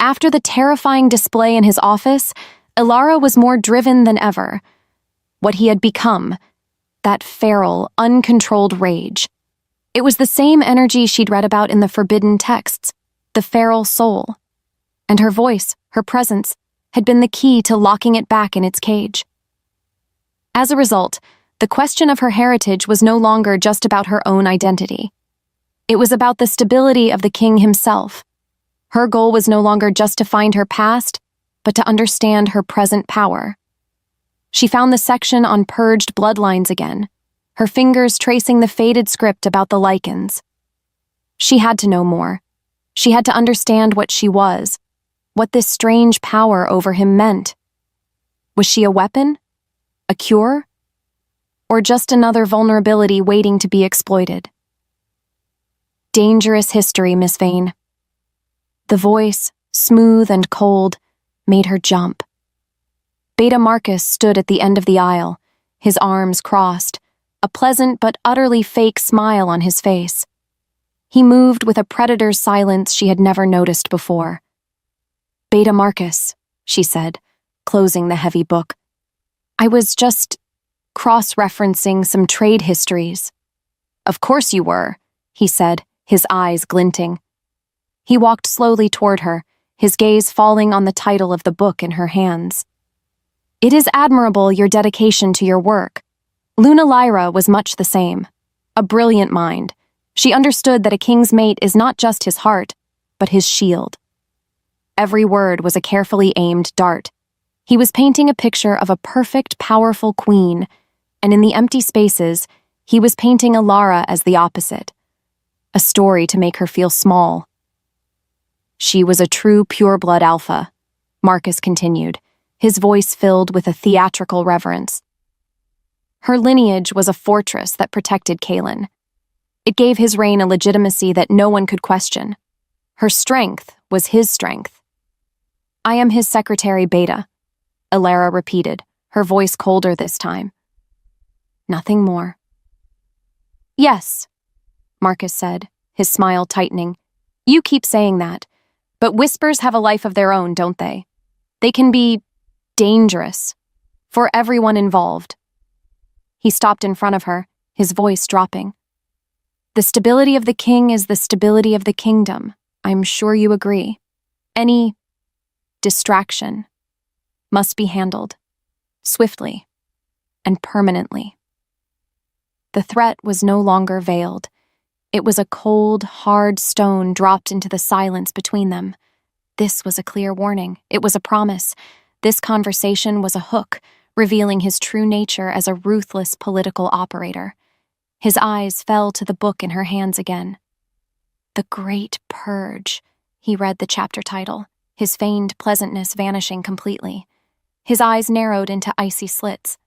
After the terrifying display in his office, Alara was more driven than ever. What he had become, that feral, uncontrolled rage. It was the same energy she'd read about in the forbidden texts, the feral soul. And her voice, her presence, had been the key to locking it back in its cage. As a result, the question of her heritage was no longer just about her own identity. It was about the stability of the king himself. Her goal was no longer just to find her past, but to understand her present power. She found the section on purged bloodlines again, her fingers tracing the faded script about the lichens. She had to know more. She had to understand what she was, what this strange power over him meant. Was she a weapon? A cure? Or just another vulnerability waiting to be exploited? Dangerous history, Miss Vane. The voice, smooth and cold, made her jump. Beta Marcus stood at the end of the aisle, his arms crossed, a pleasant but utterly fake smile on his face. He moved with a predator's silence she had never noticed before. "Beta Marcus," she said, closing the heavy book. "I was just cross-referencing some trade histories." "Of course you were," he said, his eyes glinting. He walked slowly toward her, his gaze falling on the title of the book in her hands. "It is admirable, your dedication to your work." Luna Lyra was much the same. A brilliant mind. She understood that a king's mate is not just his heart, but his shield. Every word was a carefully aimed dart. He was painting a picture of a perfect, powerful queen, and in the empty spaces, he was painting Alara as the opposite. A story to make her feel small. "She was a true pure-blood alpha," Marcus continued, his voice filled with a theatrical reverence. Her lineage was a fortress that protected Kaylin. It gave his reign a legitimacy that no one could question. Her strength was his strength. I am his secretary, Beta, Alara repeated, her voice colder this time. Nothing more. Yes, Marcus said, his smile tightening. You keep saying that, but whispers have a life of their own, don't they? They can be dangerous for everyone involved. He stopped in front of her, his voice dropping. The stability of the king is the stability of the kingdom. I'm sure you agree. Any distraction must be handled swiftly and permanently. The threat was no longer veiled. It was a cold, hard stone dropped into the silence between them. This was a clear warning. It was a promise. This conversation was a hook, revealing his true nature as a ruthless political operator. His eyes fell to the book in her hands again. The Great Purge. He read the chapter title, his feigned pleasantness vanishing completely. His eyes narrowed into icy slits.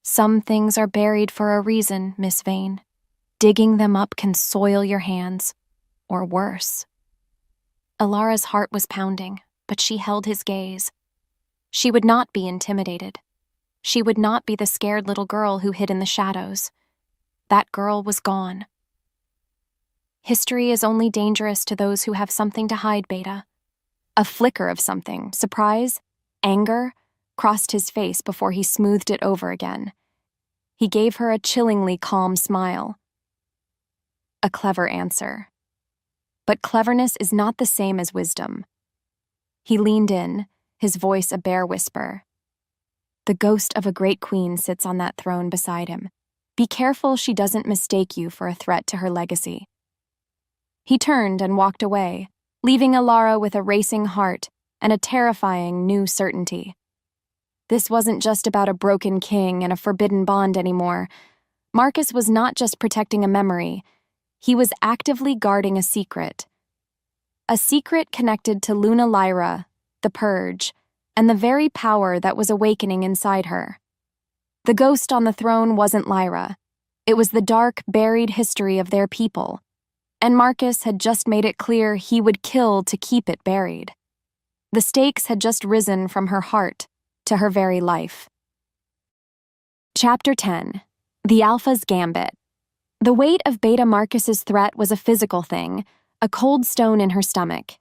Some things are buried for a reason, Miss Vane. Digging them up can soil your hands, or worse. Alara's heart was pounding, but she held his gaze. She would not be intimidated. She would not be the scared little girl who hid in the shadows. That girl was gone. History is only dangerous to those who have something to hide, Beta. A flicker of something, surprise, anger, crossed his face before he smoothed it over again. He gave her a chillingly calm smile. A clever answer. But cleverness is not the same as wisdom. He leaned in, his voice a bare whisper. The ghost of a great queen sits on that throne beside him. Be careful she doesn't mistake you for a threat to her legacy. He turned and walked away, leaving Alara with a racing heart and a terrifying new certainty. This wasn't just about a broken king and a forbidden bond anymore. Marcus was not just protecting a memory. He was actively guarding a secret. A secret connected to Luna Lyra, the Purge, and the very power that was awakening inside her. The ghost on the throne wasn't Lyra. It was the dark, buried history of their people. And Marcus had just made it clear he would kill to keep it buried. The stakes had just risen from her heart to her very life. Chapter 10. The Alpha's Gambit. The weight of Beta Marcus's threat was a physical thing, a cold stone in her stomach.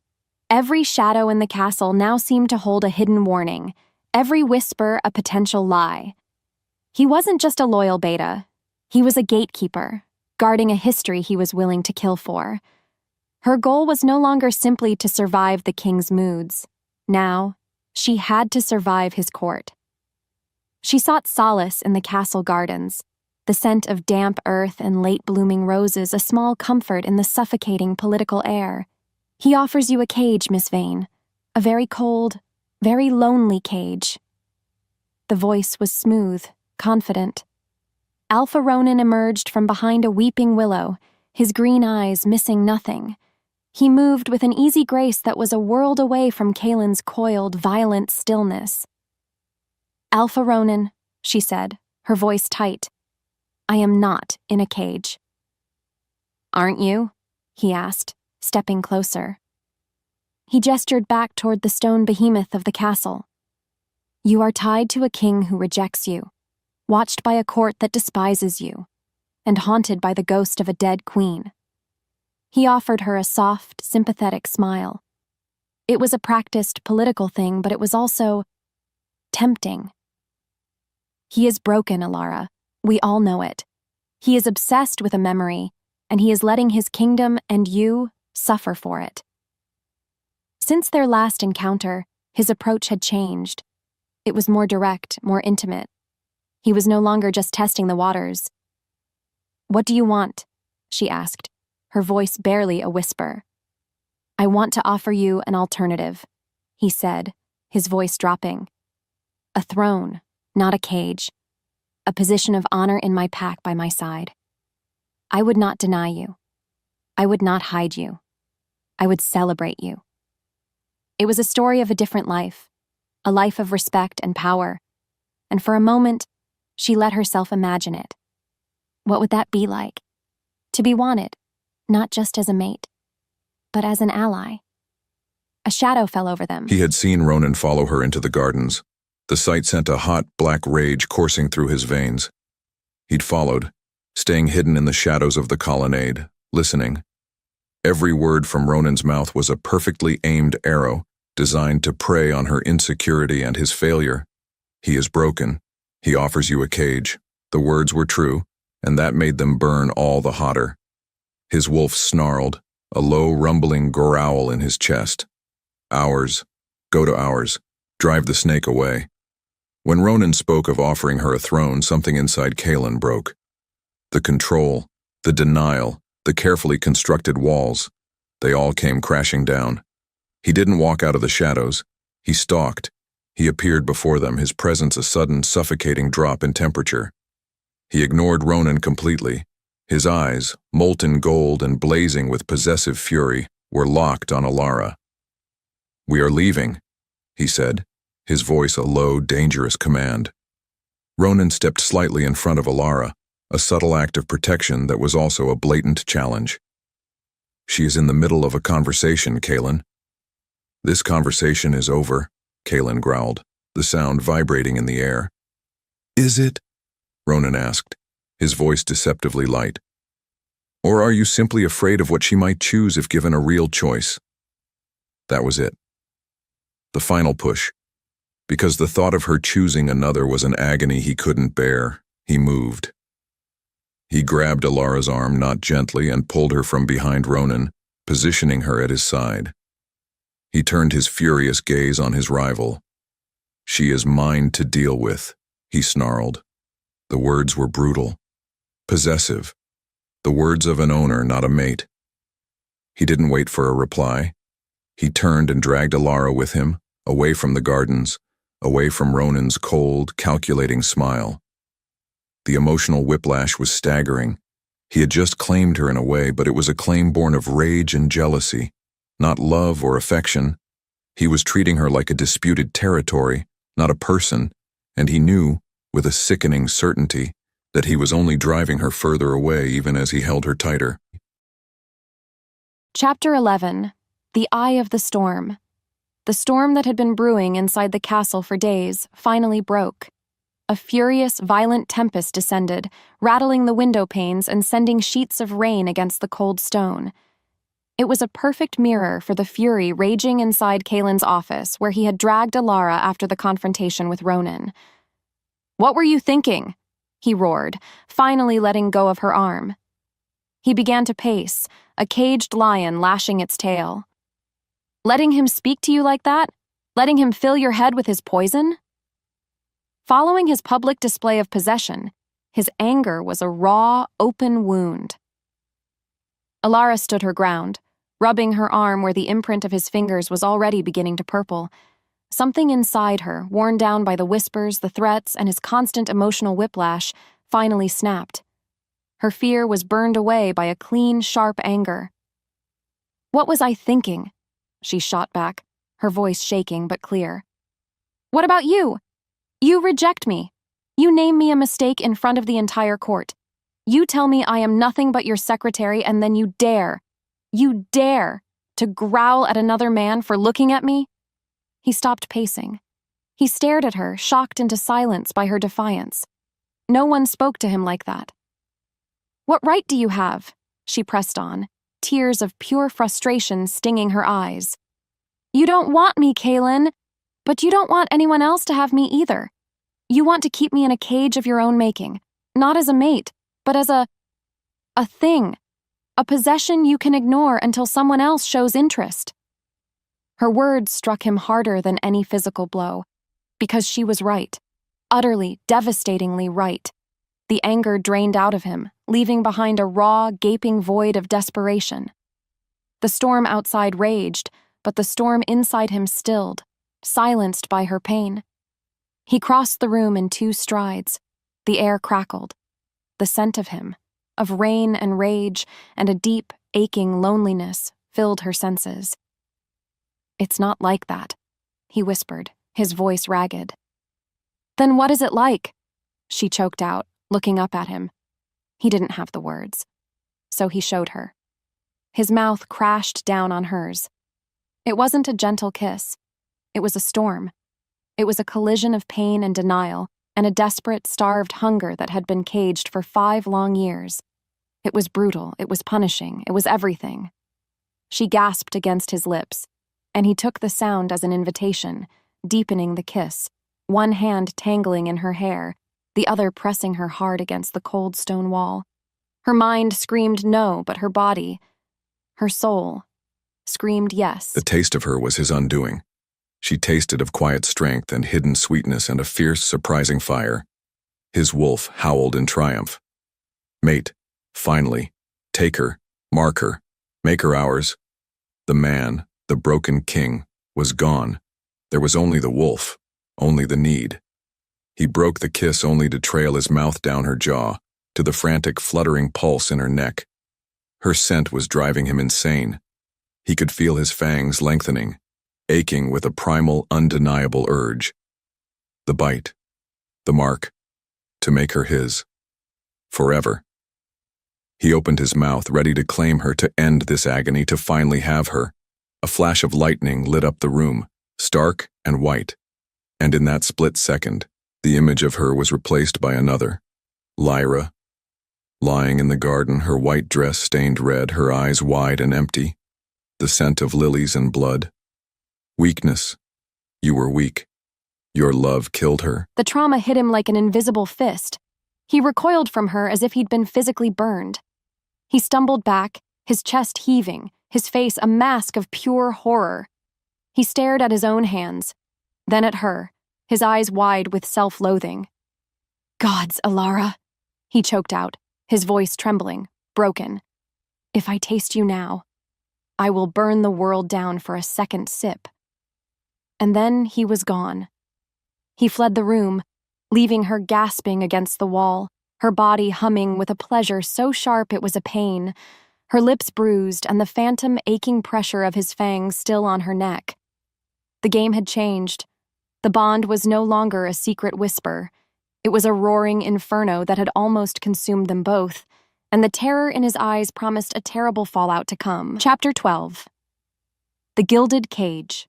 Every shadow in the castle now seemed to hold a hidden warning, every whisper a potential lie. He wasn't just a loyal Beta. He was a gatekeeper, guarding a history he was willing to kill for. Her goal was no longer simply to survive the king's moods. Now, she had to survive his court. She sought solace in the castle gardens, the scent of damp earth and late-blooming roses a small comfort in the suffocating political air. He offers you a cage, Miss Vane. A very cold, very lonely cage. The voice was smooth, confident. Alpha Ronan emerged from behind a weeping willow, his green eyes missing nothing. He moved with an easy grace that was a world away from Kaelin's coiled, violent stillness. Alpha Ronan, she said, her voice tight. I am not in a cage. Aren't you? He asked, stepping closer. He gestured back toward the stone behemoth of the castle. You are tied to a king who rejects you, watched by a court that despises you, and haunted by the ghost of a dead queen. He offered her a soft, sympathetic smile. It was a practiced political thing, but it was also tempting. He is broken, Alara. We all know it. He is obsessed with a memory, and he is letting his kingdom and you suffer for it. Since their last encounter, his approach had changed. It was more direct, more intimate. He was no longer just testing the waters. What do you want? She asked, her voice barely a whisper. I want to offer you an alternative, he said, his voice dropping. A throne, not a cage. A position of honor in my pack by my side. I would not deny you. I would not hide you. I would celebrate you. It was a story of a different life, a life of respect and power, and for a moment, she let herself imagine it. What would that be like? To be wanted, not just as a mate, but as an ally. A shadow fell over them.
He had seen Ronan follow her into the gardens. The sight sent a hot, black rage coursing through his veins. He'd followed, staying hidden in the shadows of the colonnade, listening. Every word from Ronan's mouth was a perfectly aimed arrow, designed to prey on her insecurity and his failure. He is broken. He offers you a cage. The words were true, and that made them burn all the hotter. His wolf snarled, a low, rumbling growl in his chest. Ours. Go to ours. Drive the snake away. When Ronan spoke of offering her a throne, something inside Kaelin broke. The control, the denial, the carefully constructed walls, they all came crashing down. He didn't walk out of the shadows. He stalked. He appeared before them, his presence a sudden, suffocating drop in temperature. He ignored Ronan completely. His eyes, molten gold and blazing with possessive fury, were locked on Alara. "We are leaving," he said, his voice a low, dangerous command. Ronan stepped slightly in front of Alara, a subtle act of protection that was also a blatant challenge. "She is in the middle of a conversation, Kaelin." "This conversation is over," Kaelin growled, the sound vibrating in the air. "Is it?" Ronan asked, his voice deceptively light. "Or are you simply afraid of what she might choose if given a real choice?" That was it. The final push. Because the thought of her choosing another was an agony he couldn't bear, he moved. He grabbed Alara's arm, not gently, and pulled her from behind Ronan, positioning her at his side. He turned his furious gaze on his rival. "She is mine to deal with," he snarled. The words were brutal, possessive, the words of an owner, not a mate. He didn't wait for a reply. He turned and dragged Alara with him, away from the gardens, away from Ronan's cold, calculating smile. The emotional whiplash was staggering. He had just claimed her in a way, but it was a claim born of rage and jealousy, not love or affection. He was treating her like a disputed territory, not a person, and he knew, with a sickening certainty, that he was only driving her further away even as he held her tighter.
Chapter 11. The Eye of the Storm. The storm that had been brewing inside the castle for days finally broke. A furious, violent tempest descended, rattling the window panes and sending sheets of rain against the cold stone. It was a perfect mirror for the fury raging inside Kaelin's office, where he had dragged Alara after the confrontation with Ronan. "What were you thinking?" he roared, finally letting go of her arm. He began to pace, a caged lion lashing its tail. "Letting him speak to you like that? Letting him fill your head with his poison?" Following his public display of possession, his anger was a raw, open wound. Alara stood her ground, rubbing her arm where the imprint of his fingers was already beginning to purple. Something inside her, worn down by the whispers, the threats, and his constant emotional whiplash, finally snapped. Her fear was burned away by a clean, sharp anger. "What was I thinking?" she shot back, her voice shaking but clear. "What about you? You reject me. You name me a mistake in front of the entire court. You tell me I am nothing but your secretary, and then you dare to growl at another man for looking at me?" He stopped pacing. He stared at her, shocked into silence by her defiance. No one spoke to him like that. "What right do you have?" she pressed on, tears of pure frustration stinging her eyes. "You don't want me, Kaelin, but you don't want anyone else to have me either. You want to keep me in a cage of your own making, not as a mate, but as a thing, a possession you can ignore until someone else shows interest." Her words struck him harder than any physical blow, because she was right, utterly, devastatingly right. The anger drained out of him, leaving behind a raw, gaping void of desperation. The storm outside raged, but the storm inside him stilled, silenced by her pain. He crossed the room in 2 strides. The air crackled. The scent of him, of rain and rage, and a deep, aching loneliness filled her senses. "It's not like that," he whispered, his voice ragged. "Then what is it like?" she choked out, looking up at him. He didn't have the words. So he showed her. His mouth crashed down on hers. It wasn't a gentle kiss. It was a storm. It was a collision of pain and denial, and a desperate, starved hunger that had been caged for 5 long years. It was brutal, it was punishing, it was everything. She gasped against his lips, and he took the sound as an invitation, deepening the kiss, one hand tangling in her hair, the other pressing her hard against the cold stone wall. Her mind screamed no, but her body, her soul, screamed yes.
The taste of her was his undoing. She tasted of quiet strength and hidden sweetness and a fierce, surprising fire. His wolf howled in triumph. Mate, finally, take her, mark her, make her ours. The man, the broken king, was gone. There was only the wolf, only the need. He broke the kiss only to trail his mouth down her jaw, to the frantic, fluttering pulse in her neck. Her scent was driving him insane. He could feel his fangs lengthening, aching with a primal, undeniable urge. The bite, the mark, to make her his. Forever. He opened his mouth, ready to claim her, to end this agony, to finally have her. A flash of lightning lit up the room, stark and white. And in that split second, the image of her was replaced by another. Lyra, lying in the garden, her white dress stained red, her eyes wide and empty. The scent of lilies and blood. Weakness. You were weak. Your love killed her.
The trauma hit him like an invisible fist. He recoiled from her as if he'd been physically burned. He stumbled back, his chest heaving, his face a mask of pure horror. He stared at his own hands, then at her, his eyes wide with self-loathing. "Gods, Alara," he choked out, his voice trembling, broken. "If I taste you now, I will burn the world down for a second sip." And then he was gone. He fled the room, leaving her gasping against the wall, her body humming with a pleasure so sharp it was a pain, her lips bruised and the phantom aching pressure of his fangs still on her neck. The game had changed. The bond was no longer a secret whisper. It was a roaring inferno that had almost consumed them both, and the terror in his eyes promised a terrible fallout to come. Chapter 12. The Gilded Cage.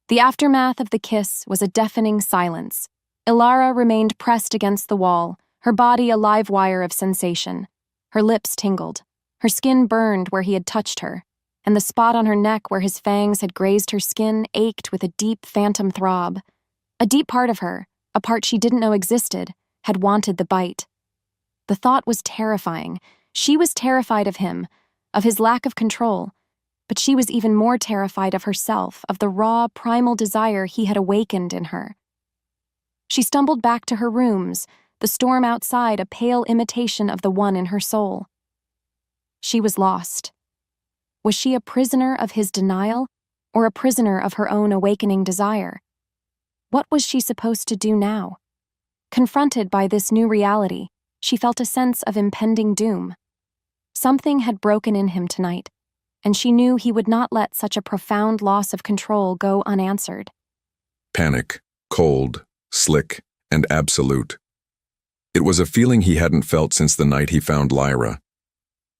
The aftermath of the kiss was a deafening silence. Ilara remained pressed against the wall, her body a live wire of sensation. Her lips tingled. Her skin burned where he had touched her, and the spot on her neck where his fangs had grazed her skin ached with a deep phantom throb. A deep part of her, a part she didn't know existed, had wanted the bite. The thought was terrifying. She was terrified of him, of his lack of control, but she was even more terrified of herself, of the raw, primal desire he had awakened in her. She stumbled back to her rooms, the storm outside a pale imitation of the one in her soul. She was lost. Was she a prisoner of his denial, or a prisoner of her own awakening desire? What was she supposed to do now? Confronted by this new reality, she felt a sense of impending doom. Something had broken in him tonight, and she knew he would not let such a profound loss of control go unanswered.
Panic, cold, slick, and absolute. It was a feeling he hadn't felt since the night he found Lyra.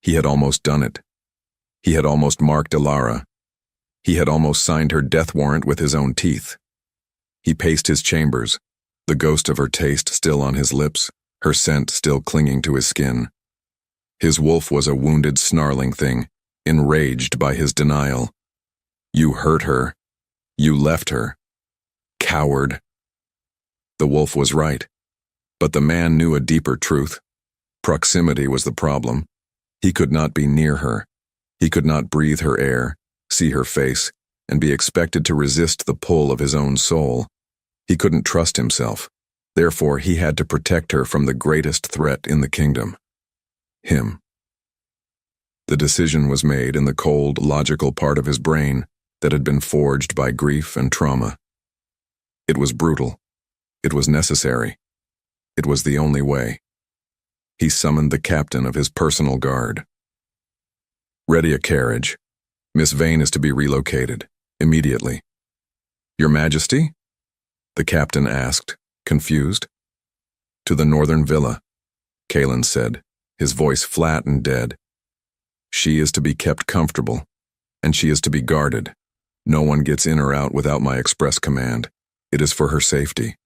He had almost done it. He had almost marked Ilara. He had almost signed her death warrant with his own teeth. He paced his chambers, the ghost of her taste still on his lips, her scent still clinging to his skin. His wolf was a wounded, snarling thing, enraged by his denial. You hurt her. You left her. Coward. The wolf was right, but the man knew a deeper truth. Proximity was the problem. He could not be near her. He could not breathe her air, see her face, and be expected to resist the pull of his own soul. He couldn't trust himself. Therefore, he had to protect her from the greatest threat in the kingdom. Him. The decision was made in the cold, logical part of his brain that had been forged by grief and trauma. It was brutal. It was necessary. It was the only way. He summoned the captain of his personal guard. Ready a carriage. Miss Vane is to be relocated, immediately. Your Majesty? The captain asked, confused. To the northern villa, Kalen said, his voice flat and dead. She is to be kept comfortable, and she is to be guarded. No one gets in or out without my express command. It is for her safety.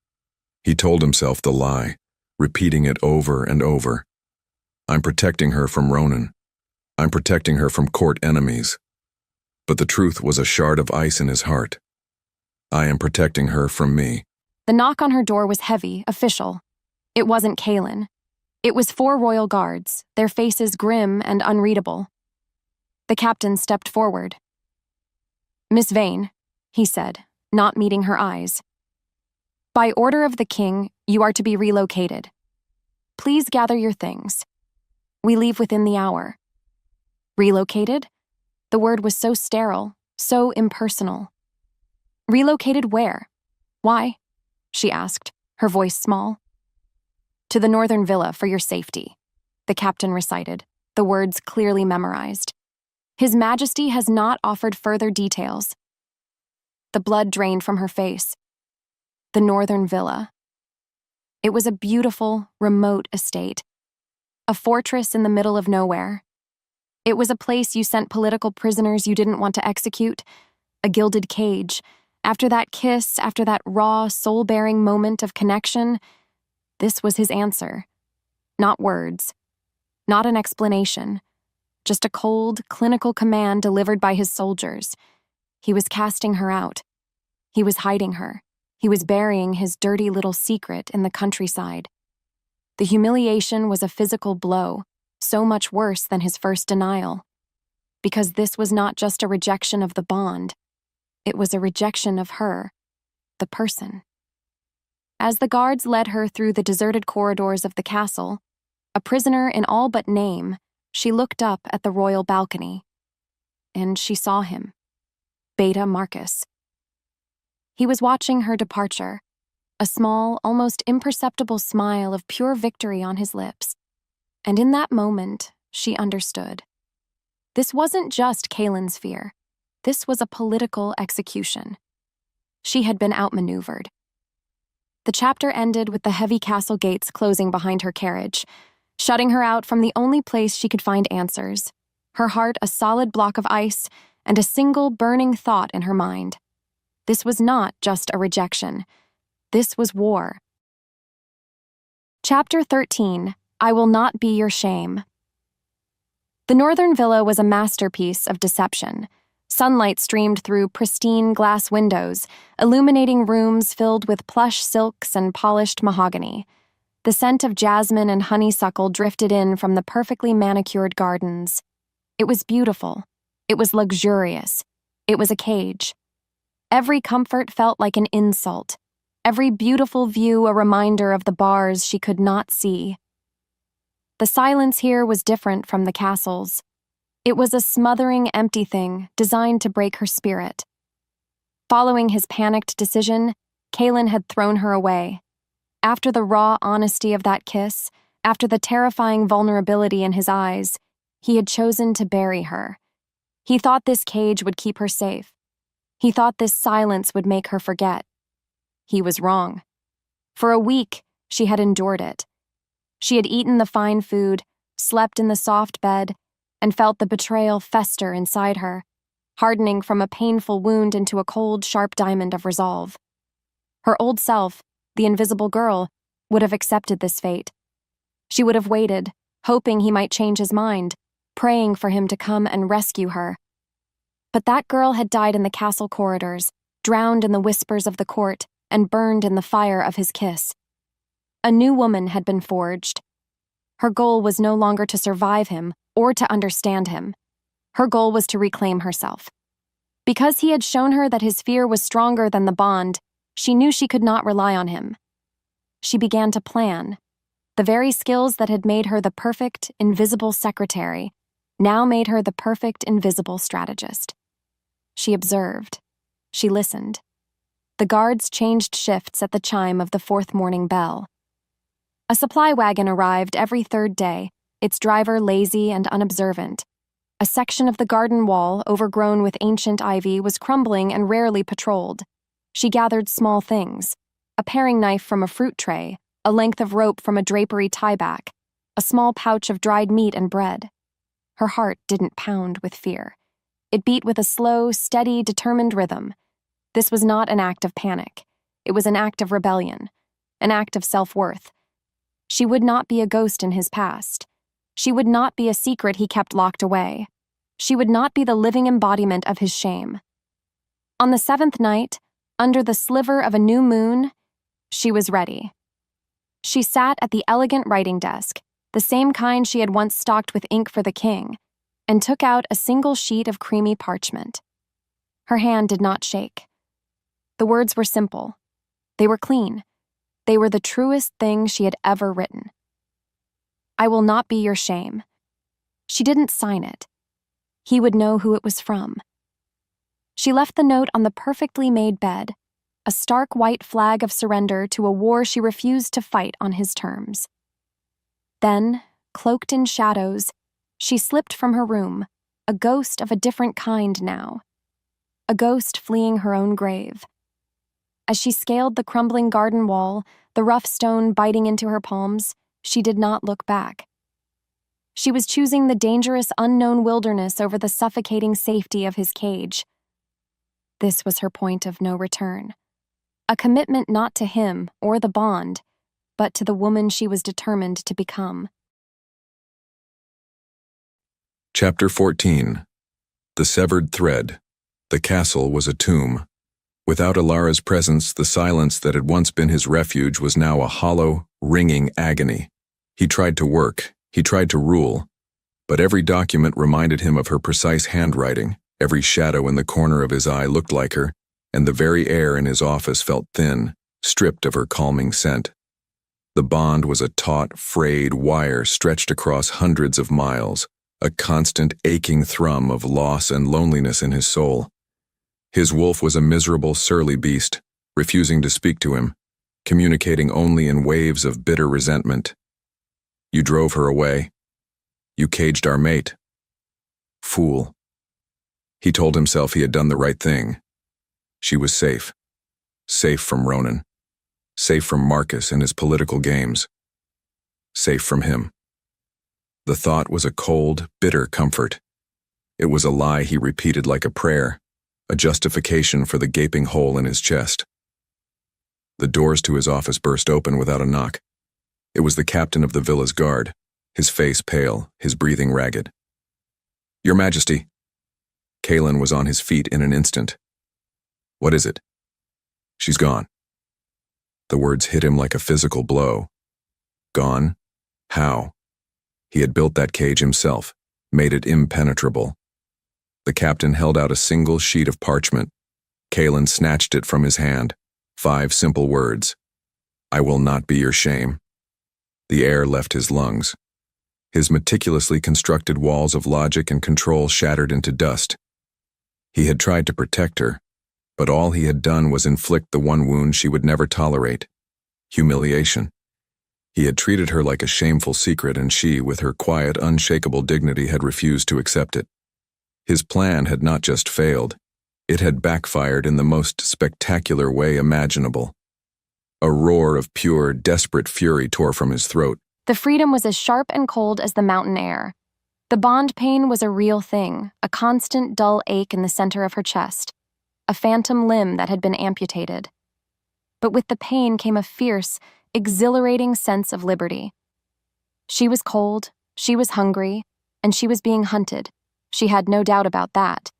He told himself the lie, repeating it over and over. I'm protecting her from Ronan. I'm protecting her from court enemies. But the truth was a shard of ice in his heart. I am protecting her from me.
The knock on her door was heavy, official. It wasn't Kaelin. It was 4 royal guards, their faces grim and unreadable. The captain stepped forward. "Miss Vane," he said, not meeting her eyes. "By order of the king, you are to be relocated. Please gather your things. We leave within the hour." Relocated? The word was so sterile, so impersonal. Relocated where? Why? She asked, her voice small. "To the northern villa for your safety," the captain recited, the words clearly memorized. His Majesty has not offered further details. The blood drained from her face. The northern villa. It was a beautiful, remote estate. A fortress in the middle of nowhere. It was a place you sent political prisoners you didn't want to execute. A gilded cage. After that kiss, after that raw, soul-bearing moment of connection, this was his answer. Not words. Not an explanation. Just a cold, clinical command delivered by his soldiers. He was casting her out. He was hiding her. He was burying his dirty little secret in the countryside. The humiliation was a physical blow, so much worse than his first denial. Because this was not just a rejection of the bond. It was a rejection of her, the person. As the guards led her through the deserted corridors of the castle, a prisoner in all but name, she looked up at the royal balcony. And she saw him. Beta Marcus. He was watching her departure, a small, almost imperceptible smile of pure victory on his lips. And in that moment, she understood. This wasn't just Kaelin's fear. This was a political execution. She had been outmaneuvered. The chapter ended with the heavy castle gates closing behind her carriage, shutting her out from the only place she could find answers, her heart a solid block of ice and a single burning thought in her mind. This was not just a rejection. This was war. Chapter 13, I Will Not Be Your Shame. The northern villa was a masterpiece of deception. Sunlight streamed through pristine glass windows, illuminating rooms filled with plush silks and polished mahogany. The scent of jasmine and honeysuckle drifted in from the perfectly manicured gardens. It was beautiful. It was luxurious. It was a cage. Every comfort felt like an insult. Every beautiful view a reminder of the bars she could not see. The silence here was different from the castle's. It was a smothering, empty thing designed to break her spirit. Following his panicked decision, Kaelin had thrown her away. After the raw honesty of that kiss, after the terrifying vulnerability in his eyes, he had chosen to bury her. He thought this cage would keep her safe. He thought this silence would make her forget. He was wrong. For a week, she had endured it. She had eaten the fine food, slept in the soft bed, and felt the betrayal fester inside her, hardening from a painful wound into a cold, sharp diamond of resolve. Her old self, the invisible girl, would have accepted this fate. She would have waited, hoping he might change his mind, praying for him to come and rescue her. But that girl had died in the castle corridors, drowned in the whispers of the court, and burned in the fire of his kiss. A new woman had been forged. Her goal was no longer to survive him or to understand him. Her goal was to reclaim herself. Because he had shown her that his fear was stronger than the bond, she knew she could not rely on him. She began to plan. The very skills that had made her the perfect, invisible secretary now made her the perfect, invisible strategist. She observed. She listened. The guards changed shifts at the chime of the 4th morning bell. A supply wagon arrived every 3rd day, its driver lazy and unobservant. A section of the garden wall, overgrown with ancient ivy, was crumbling and rarely patrolled. She gathered small things: a paring knife from a fruit tray, a length of rope from a drapery tieback, a small pouch of dried meat and bread. Her heart didn't pound with fear. It beat with a slow, steady, determined rhythm. This was not an act of panic. It was an act of rebellion, an act of self-worth. She would not be a ghost in his past. She would not be a secret he kept locked away. She would not be the living embodiment of his shame. On the 7th night, under the sliver of a new moon, she was ready. She sat at the elegant writing desk, the same kind she had once stocked with ink for the king, and took out a single sheet of creamy parchment. Her hand did not shake. The words were simple. They were clean. They were the truest thing she had ever written. I will not be your shame. She didn't sign it. He would know who it was from. She left the note on the perfectly made bed, a stark white flag of surrender to a war she refused to fight on his terms. Then, cloaked in shadows, she slipped from her room, a ghost of a different kind now. A ghost fleeing her own grave. As she scaled the crumbling garden wall, the rough stone biting into her palms, she did not look back. She was choosing the dangerous unknown wilderness over the suffocating safety of his cage. This was her point of no return. A commitment not to him or the bond, but to the woman she was determined to become.
Chapter 14. The Severed Thread. The castle was a tomb. Without Alara's presence, the silence that had once been his refuge was now a hollow, ringing agony. He tried to work, he tried to rule, but every document reminded him of her precise handwriting. Every shadow in the corner of his eye looked like her, and the very air in his office felt thin, stripped of her calming scent. The bond was a taut, frayed wire stretched across hundreds of miles, a constant aching thrum of loss and loneliness in his soul. His wolf was a miserable, surly beast, refusing to speak to him, communicating only in waves of bitter resentment. You drove her away. You caged our mate. Fool. He told himself he had done the right thing. She was safe. Safe from Ronan. Safe from Marcus and his political games. Safe from him. The thought was a cold, bitter comfort. It was a lie he repeated like a prayer, a justification for the gaping hole in his chest. The doors to his office burst open without a knock. It was the captain of the villa's guard, his face pale, his breathing ragged. Your Majesty. Kalen was on his feet in an instant. What is it? She's gone. The words hit him like a physical blow. Gone? How? He had built that cage himself, made it impenetrable. The captain held out a single sheet of parchment. Kalen snatched it from his hand. 5 simple words. I will not be your shame. The air left his lungs. His meticulously constructed walls of logic and control shattered into dust. He had tried to protect her, but all he had done was inflict the one wound she would never tolerate: humiliation. He had treated her like a shameful secret, and she, with her quiet, unshakable dignity, had refused to accept it. His plan had not just failed, it had backfired in the most spectacular way imaginable. A roar of pure, desperate fury tore from his throat.
The freedom was as sharp and cold as the mountain air. The bond pain was a real thing, a constant dull ache in the center of her chest, a phantom limb that had been amputated. But with the pain came a fierce, exhilarating sense of liberty. She was cold, she was hungry, and she was being hunted. She had no doubt about that,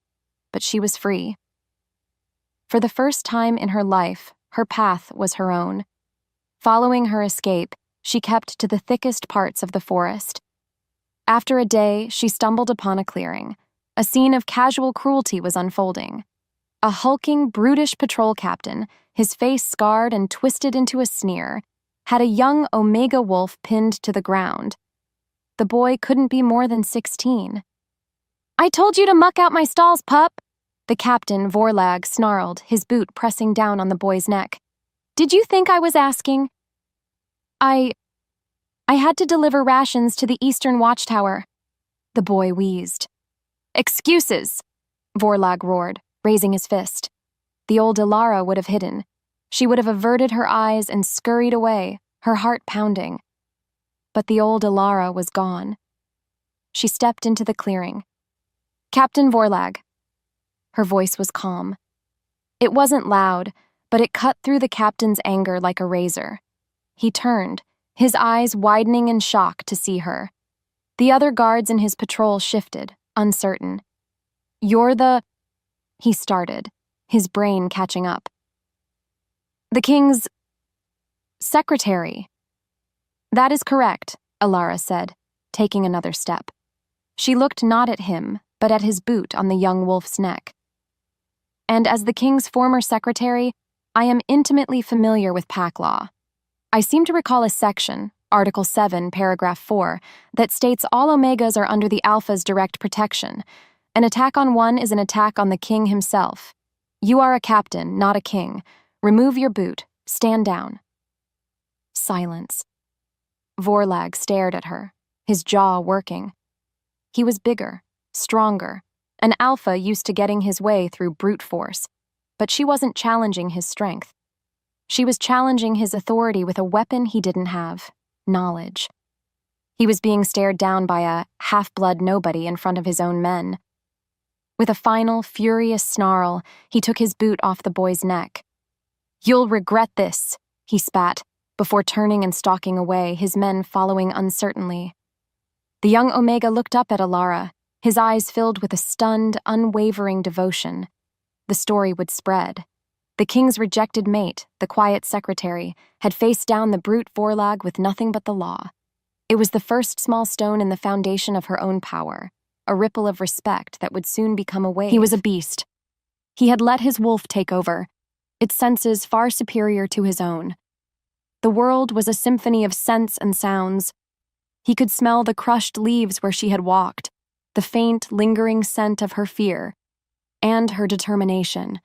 but she was free. For the first time in her life, her path was her own. Following her escape, she kept to the thickest parts of the forest. After a day, she stumbled upon a clearing. A scene of casual cruelty was unfolding. A hulking, brutish patrol captain, his face scarred and twisted into a sneer, had a young Omega wolf pinned to the ground. The boy couldn't be more than 16. I told you to muck out my stalls, pup! The captain, Vorlag, snarled, his boot pressing down on the boy's neck. Did you think I was asking? I had to deliver rations to the Eastern Watchtower. The boy wheezed. Excuses! Vorlag roared, raising his fist. The old Ilara would have hidden. She would have averted her eyes and scurried away, her heart pounding. But the old Ilara was gone. She stepped into the clearing. Captain Vorlag, Her voice was calm. It wasn't loud, but it cut through the captain's anger like a razor. He turned, his eyes widening in shock to see her. The other guards in his patrol shifted, uncertain. "You're the—" he started, his brain catching up. "The king's secretary." "That is correct," Alara said, taking another step. She looked not at him, but at his boot on the young wolf's neck. "And as the king's former secretary, I am intimately familiar with pack law. I seem to recall a section, Article 7, Paragraph 4, that states all Omegas are under the Alpha's direct protection. An attack on one is an attack on the king himself. You are a captain, not a king. Remove your boot. Stand down." Silence. Vorlag stared at her, his jaw working. He was bigger, stronger, an alpha used to getting his way through brute force, but she wasn't challenging his strength. She was challenging his authority with a weapon he didn't have, knowledge. He was being stared down by a half-blood nobody in front of his own men. With a final, furious snarl, he took his boot off the boy's neck. "You'll regret this," he spat, before turning and stalking away, his men following uncertainly. The young Omega looked up at Alara, his eyes filled with a stunned, unwavering devotion. The story would spread. The king's rejected mate, the quiet secretary, had faced down the brute Vorlag with nothing but the law. It was the first small stone in the foundation of her own power, a ripple of respect that would soon become a wave. He was a beast. He had let his wolf take over, its senses far superior to his own. The world was a symphony of scents and sounds. He could smell the crushed leaves where she had walked, the faint, lingering scent of her fear, and her determination.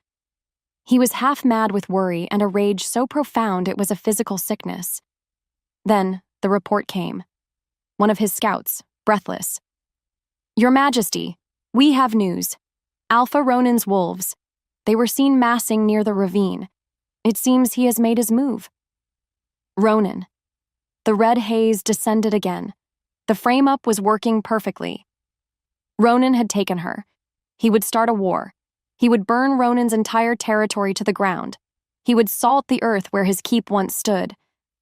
He was half mad with worry and a rage so profound it was a physical sickness. Then the report came. One of his scouts, breathless. "Your Majesty, we have news. Alpha Ronan's wolves. They were seen massing near the ravine. It seems he has made his move." Ronan. The red haze descended again. The frame-up was working perfectly. Ronan had taken her. He would start a war. He would burn Ronan's entire territory to the ground. He would salt the earth where his keep once stood.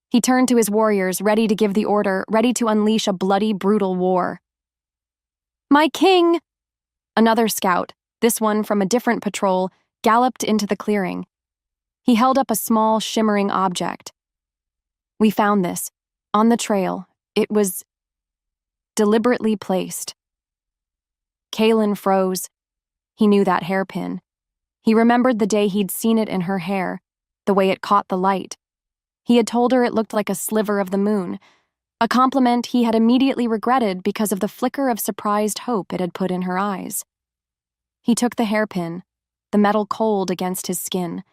He turned to his warriors, ready to give the order, ready to unleash a bloody, brutal war. "My king!" Another scout, this one from a different patrol, galloped into the clearing. He held up a small, shimmering object. "We found this. On the trail. It was deliberately placed." Kaelin froze. He knew that hairpin. He remembered the day he'd seen it in her hair, the way it caught the light. He had told her it looked like a sliver of the moon, a compliment he had immediately regretted because of the flicker of surprised hope it had put in her eyes. He took the hairpin, the metal cold against his skin.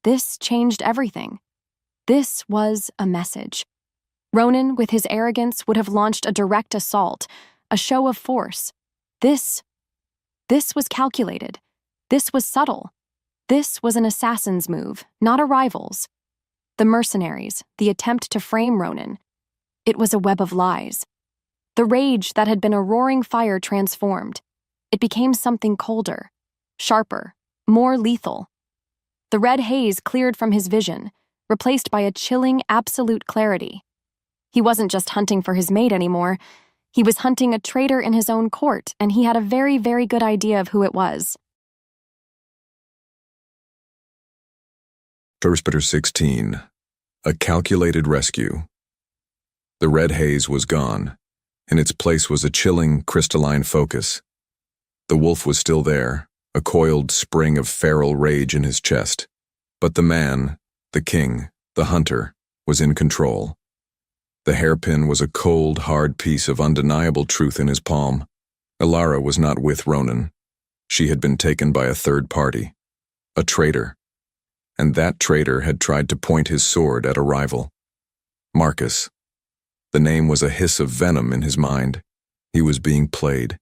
This changed everything. This was a message. Ronan, with his arrogance, would have launched a direct assault, a show of force. This was calculated. This was subtle. This was an assassin's move, not a rival's. The mercenaries, the attempt to frame Ronan. It was a web of lies. The rage that had been a roaring fire transformed. It became something colder, sharper, more lethal. The red haze cleared from his vision, replaced by a chilling, absolute clarity. He wasn't just hunting for his mate anymore. He was hunting a traitor in his own court, and he had a very, very good idea of who it was.
Chapter 16. A calculated rescue. The red haze was gone. In its place was a chilling, crystalline focus. The wolf was still there, a coiled spring of feral rage in his chest. But the man, the king, the hunter, was in control. The hairpin was a cold, hard piece of undeniable truth in his palm. Alara was not with Ronan. She had been taken by a third party, a traitor. And that traitor had tried to point his sword at a rival. Marcus. The name was a hiss of venom in his mind. He was being played.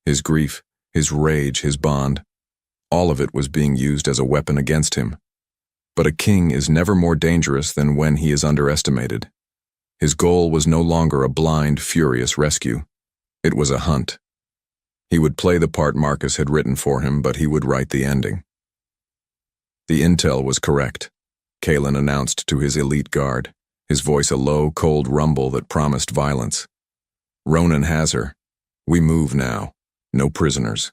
His grief, his rage, his bond, all of it was being used as a weapon against him. But a king is never more dangerous than when he is underestimated. His goal was no longer a blind, furious rescue. It was a hunt. He would play the part Marcus had written for him, but he would write the ending. The intel was correct, Kalen announced to his elite guard, his voice a low, cold rumble that promised violence. Ronan has her. We move now. No prisoners.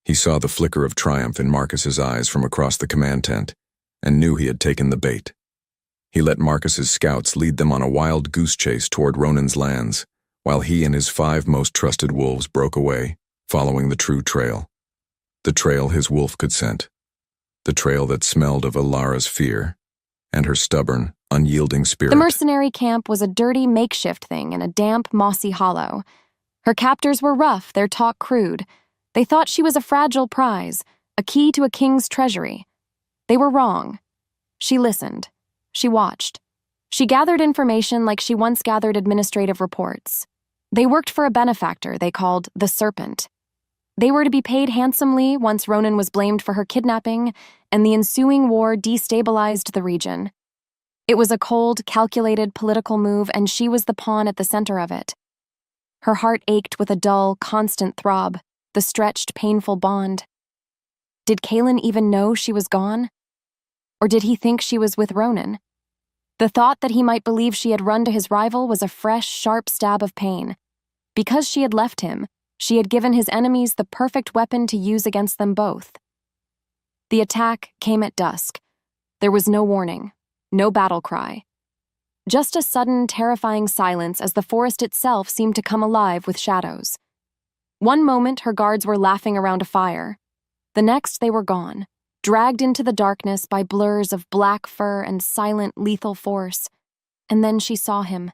He saw the flicker of triumph in Marcus's eyes from across the command tent and knew he had taken the bait. He let Marcus's scouts lead them on a wild goose chase toward Ronan's lands, while he and his 5 most trusted wolves broke away, following the true trail. The trail his wolf could scent. The trail that smelled of Alara's fear and her stubborn, unyielding spirit.
The mercenary camp was a dirty makeshift thing in a damp, mossy hollow. Her captors were rough, their talk crude. They thought she was a fragile prize, a key to a king's treasury. They were wrong. She listened. She watched. She gathered information like she once gathered administrative reports. They worked for a benefactor they called the Serpent. They were to be paid handsomely once Ronan was blamed for her kidnapping, and the ensuing war destabilized the region. It was a cold, calculated political move, and she was the pawn at the center of it. Her heart ached with a dull, constant throb, the stretched, painful bond. Did Kalen even know she was gone? Or did he think she was with Ronan? The thought that he might believe she had run to his rival was a fresh, sharp stab of pain. Because she had left him, she had given his enemies the perfect weapon to use against them both. The attack came at dusk. There was no warning, no battle cry. Just a sudden, terrifying silence as the forest itself seemed to come alive with shadows. One moment, her guards were laughing around a fire. The next, they were gone, dragged into the darkness by blurs of black fur and silent, lethal force. And then she saw him.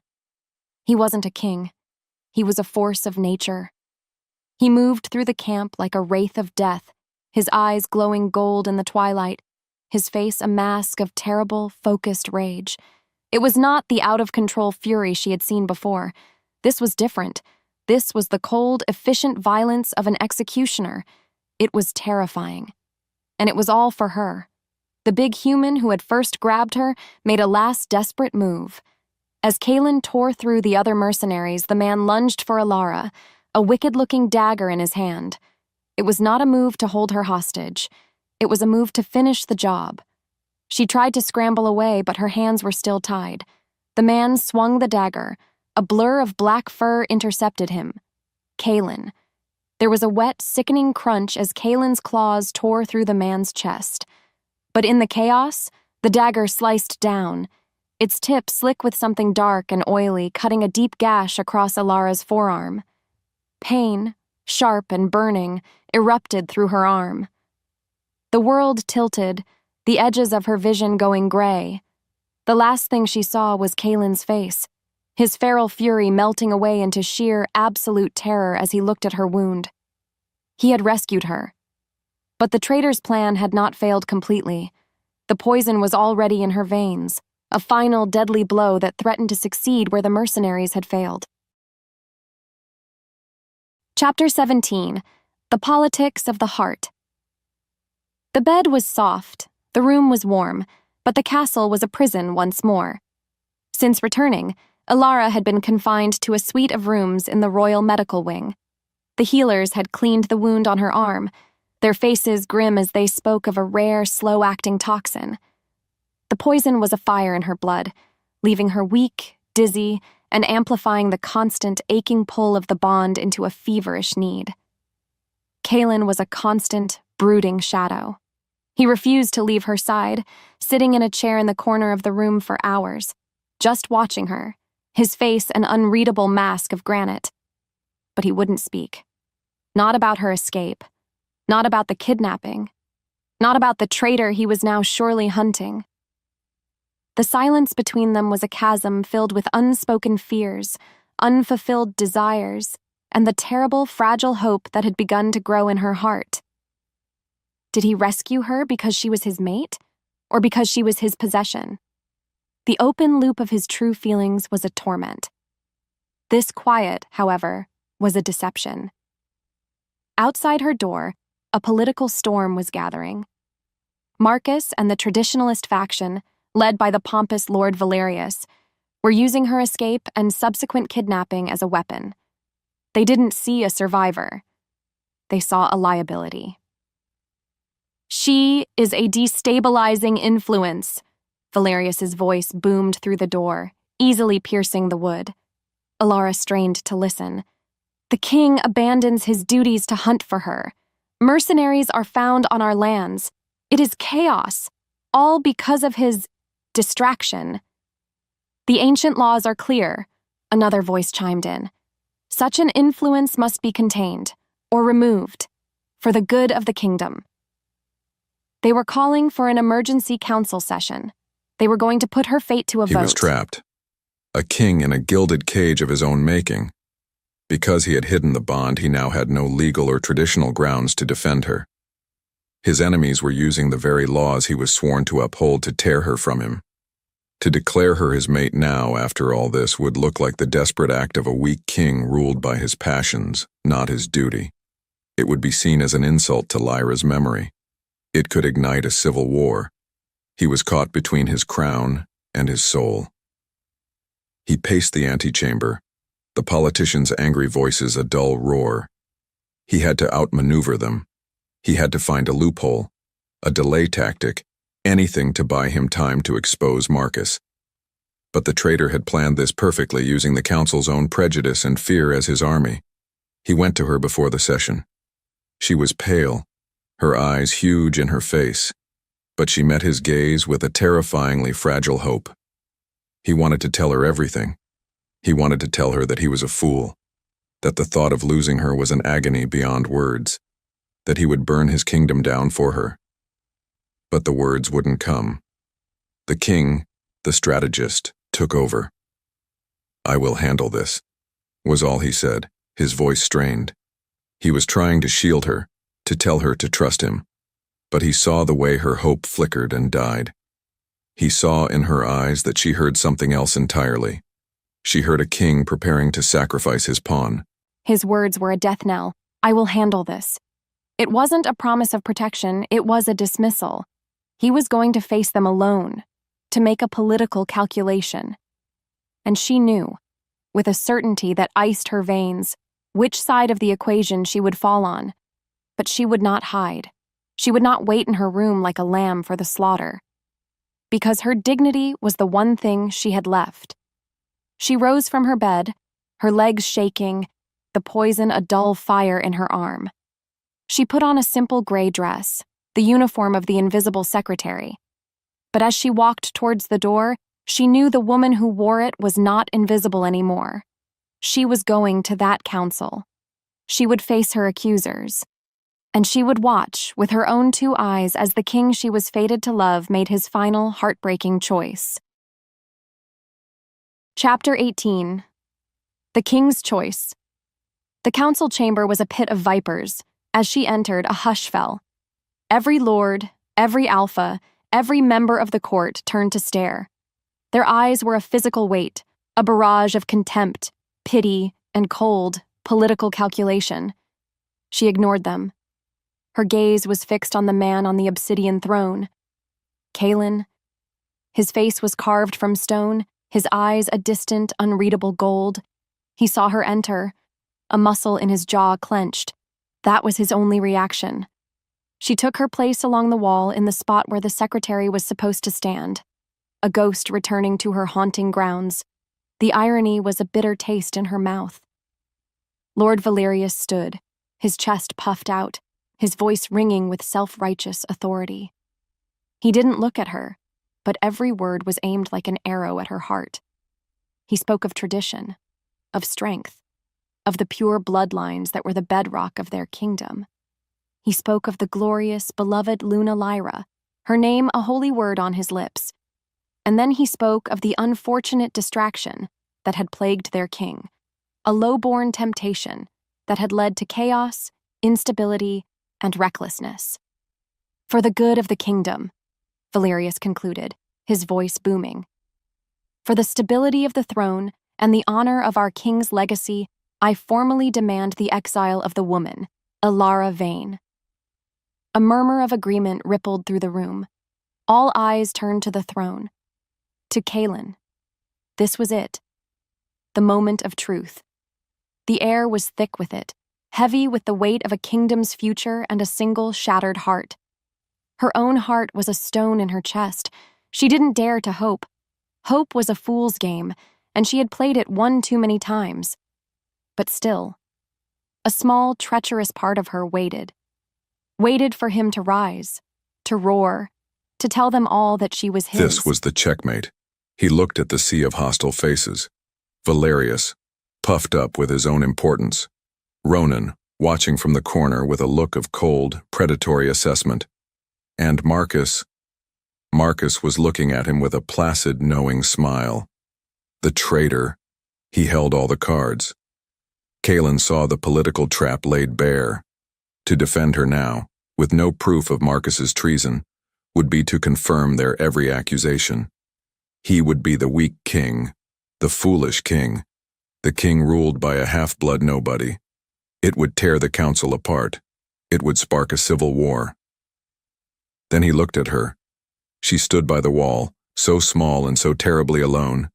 He wasn't a king. He was a force of nature. He moved through the camp like a wraith of death, his eyes glowing gold in the twilight, his face a mask of terrible, focused rage. It was not the out-of-control fury she had seen before. This was different. This was the cold, efficient violence of an executioner. It was terrifying. And it was all for her. The big human who had first grabbed her made a last desperate move. As Kalen tore through the other mercenaries, the man lunged for Alara, a wicked-looking dagger in his hand. It was not a move to hold her hostage. It was a move to finish the job. She tried to scramble away, but her hands were still tied. The man swung the dagger. A blur of black fur intercepted him. Kalen. There was a wet, sickening crunch as Kalen's claws tore through the man's chest. But in the chaos, the dagger sliced down, its tip slick with something dark and oily, cutting a deep gash across Alara's forearm. Pain, sharp and burning, erupted through her arm. The world tilted, the edges of her vision going gray. The last thing she saw was Kalen's face, his feral fury melting away into sheer, absolute terror as he looked at her wound. He had rescued her. But the traitor's plan had not failed completely. The poison was already in her veins, a final deadly blow that threatened to succeed where the mercenaries had failed. Chapter 17. The Politics of the Heart. The bed was soft, the room was warm, but the castle was a prison once more. Since returning, Alara had been confined to a suite of rooms in the royal medical wing. The healers had cleaned the wound on her arm, their faces grim as they spoke of a rare, slow-acting toxin. The poison was a fire in her blood, leaving her weak, dizzy, and amplifying the constant, aching pull of the bond into a feverish need. Kalen was a constant, brooding shadow. He refused to leave her side, sitting in a chair in the corner of the room for hours, just watching her, his face an unreadable mask of granite. But he wouldn't speak. Not about her escape. Not about the kidnapping. Not about the traitor he was now surely hunting. The silence between them was a chasm filled with unspoken fears, unfulfilled desires, and the terrible, fragile hope that had begun to grow in her heart. Did he rescue her because she was his mate, or because she was his possession? The open loop of his true feelings was a torment. This quiet, however, was a deception. Outside her door, a political storm was gathering. Marcus and the traditionalist faction, led by the pompous Lord Valerius, were using her escape and subsequent kidnapping as a weapon. They didn't see a survivor. they saw a liability. "She is a destabilizing influence," Valerius's voice boomed through the door, easily piercing the wood. Alara strained to listen. "The king abandons his duties to hunt for her. Mercenaries are found on our lands. It is chaos, all because of his distraction." "The ancient laws are clear," another voice chimed in. "Such an influence must be contained, or removed, for the good of the kingdom." They were calling for an emergency council session. They were going to put her fate to a vote.
He was trapped. A king in a gilded cage of his own making. Because he had hidden the bond, he now had no legal or traditional grounds to defend her. His enemies were using the very laws he was sworn to uphold to tear her from him. To declare her his mate now, after all this, would look like the desperate act of a weak king ruled by his passions, not his duty. It would be seen as an insult to Lyra's memory. It could ignite a civil war. He was caught between his crown and his soul. He paced the antechamber, the politicians' angry voices a dull roar. He had to outmaneuver them. He had to find a loophole, a delay tactic, anything to buy him time to expose Marcus. But the traitor had planned this perfectly, using the council's own prejudice and fear as his army. He went to her before the session. She was pale, her eyes huge in her face, but she met his gaze with a terrifyingly fragile hope. He wanted to tell her everything. He wanted to tell her that he was a fool, that the thought of losing her was an agony beyond words, that he would burn his kingdom down for her. But the words wouldn't come. The king, the strategist, took over. "I will handle this," was all he said, his voice strained. He was trying to shield her, to tell her to trust him, but he saw the way her hope flickered and died. He saw in her eyes that she heard something else entirely. She heard a king preparing to sacrifice his pawn.
His words were a death knell. "I will handle this." It wasn't a promise of protection, it was a dismissal. He was going to face them alone, to make a political calculation. And she knew, with a certainty that iced her veins, which side of the equation she would fall on. But she would not hide. She would not wait in her room like a lamb for the slaughter. Because her dignity was the one thing she had left. She rose from her bed, her legs shaking, the poison a dull fire in her arm. She put on a simple gray dress, the uniform of the invisible secretary. But as she walked towards the door, she knew the woman who wore it was not invisible anymore. She was going to that council. She would face her accusers. And she would watch with her own two eyes as the king she was fated to love made his final heartbreaking choice. Chapter 18. The King's Choice. The council chamber was a pit of vipers. As she entered, a hush fell. Every lord, every alpha, every member of the court turned to stare. Their eyes were a physical weight, a barrage of contempt, pity, and cold, political calculation. She ignored them. Her gaze was fixed on the man on the obsidian throne. Calin. His face was carved from stone, his eyes a distant, unreadable gold. He saw her enter. A muscle in his jaw clenched. That was his only reaction. She took her place along the wall in the spot where the secretary was supposed to stand. A ghost returning to her haunting grounds. The irony was a bitter taste in her mouth. Lord Valerius stood, his chest puffed out, his voice ringing with self-righteous authority. He didn't look at her, but every word was aimed like an arrow at her heart. He spoke of tradition, of strength, of the pure bloodlines that were the bedrock of their kingdom. He spoke of the glorious, beloved Luna Lyra, her name a holy word on his lips. And then he spoke of the unfortunate distraction that had plagued their king, a low-born temptation that had led to chaos, instability, and recklessness. "For the good of the kingdom," Valerius concluded, his voice booming. "For the stability of the throne and the honor of our king's legacy, I formally demand the exile of the woman, Alara Vane." A murmur of agreement rippled through the room. All eyes turned to the throne. To Calin. This was it. The moment of truth. The air was thick with it, heavy with the weight of a kingdom's future and a single shattered heart. Her own heart was a stone in her chest. She didn't dare to hope. Hope was a fool's game, and she had played it one too many times. But still, a small, treacherous part of her waited for him to rise, to roar, to tell them all that she was his.
This was the checkmate. He looked at the sea of hostile faces. Valerius, puffed up with his own importance. Ronan, watching from the corner with a look of cold, predatory assessment. And Marcus. Marcus was looking at him with a placid, knowing smile. The traitor. He held all the cards. Kaelin saw the political trap laid bare. To defend her now, with no proof of Marcus's treason, would be to confirm their every accusation. He would be the weak king, the foolish king, the king ruled by a half-blood nobody. It would tear the council apart. It would spark a civil war. Then he looked at her. She stood by the wall, so small and so terribly alone,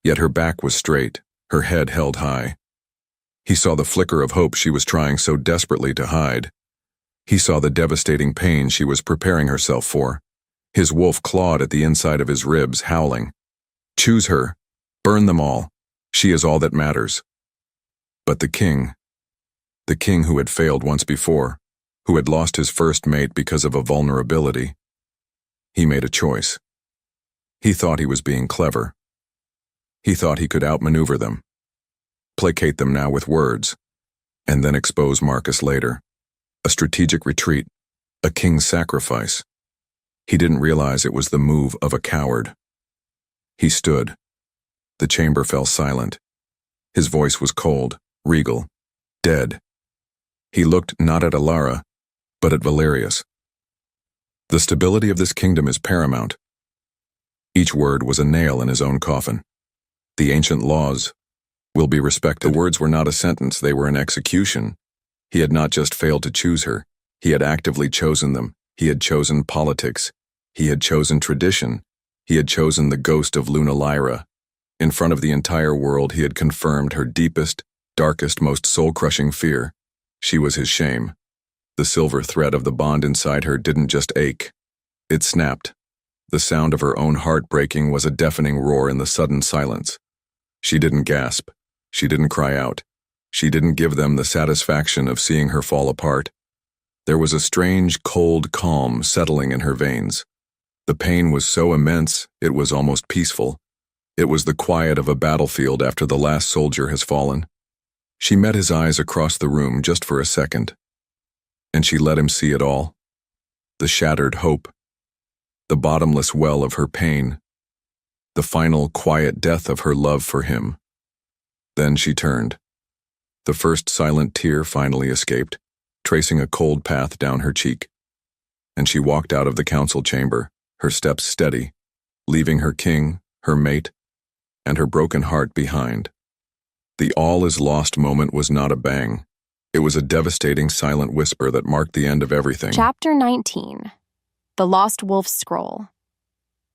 yet her back was straight, her head held high. He saw the flicker of hope she was trying so desperately to hide. He saw the devastating pain she was preparing herself for. His wolf clawed at the inside of his ribs, howling. Choose her. Burn them all. She is all that matters. But the king who had failed once before, who had lost his first mate because of a vulnerability, he made a choice. He thought he was being clever. He thought he could outmaneuver them, placate them now with words, and then expose Marcus later. A strategic retreat, a king's sacrifice. He didn't realize it was the move of a coward. He stood. The chamber fell silent. His voice was cold, regal, dead. He looked not at Alara, but at Valerius. The stability of this kingdom is paramount. Each word was a nail in his own coffin. The ancient laws will be respected. The words were not a sentence, they were an execution. He had not just failed to choose her, he had actively chosen them. He had chosen politics. He had chosen tradition. He had chosen the ghost of Luna Lyra. In front of the entire world, he had confirmed her deepest, darkest, most soul-crushing fear. She was his shame. The silver thread of the bond inside her didn't just ache. It snapped. The sound of her own heart breaking was a deafening roar in the sudden silence. She didn't gasp. She didn't cry out. She didn't give them the satisfaction of seeing her fall apart. There was a strange, cold calm settling in her veins. The pain was so immense, it was almost peaceful. It was the quiet of a battlefield after the last soldier has fallen. She met his eyes across the room just for a second, and she let him see it all. The shattered hope, the bottomless well of her pain, the final quiet death of her love for him. Then she turned. The first silent tear finally escaped, tracing a cold path down her cheek. And she walked out of the council chamber, her steps steady, leaving her king, her mate, and her broken heart behind. The all-is-lost moment was not a bang. It was a devastating silent whisper that marked the end of everything.
Chapter 19. The Lost Wolf's Scroll.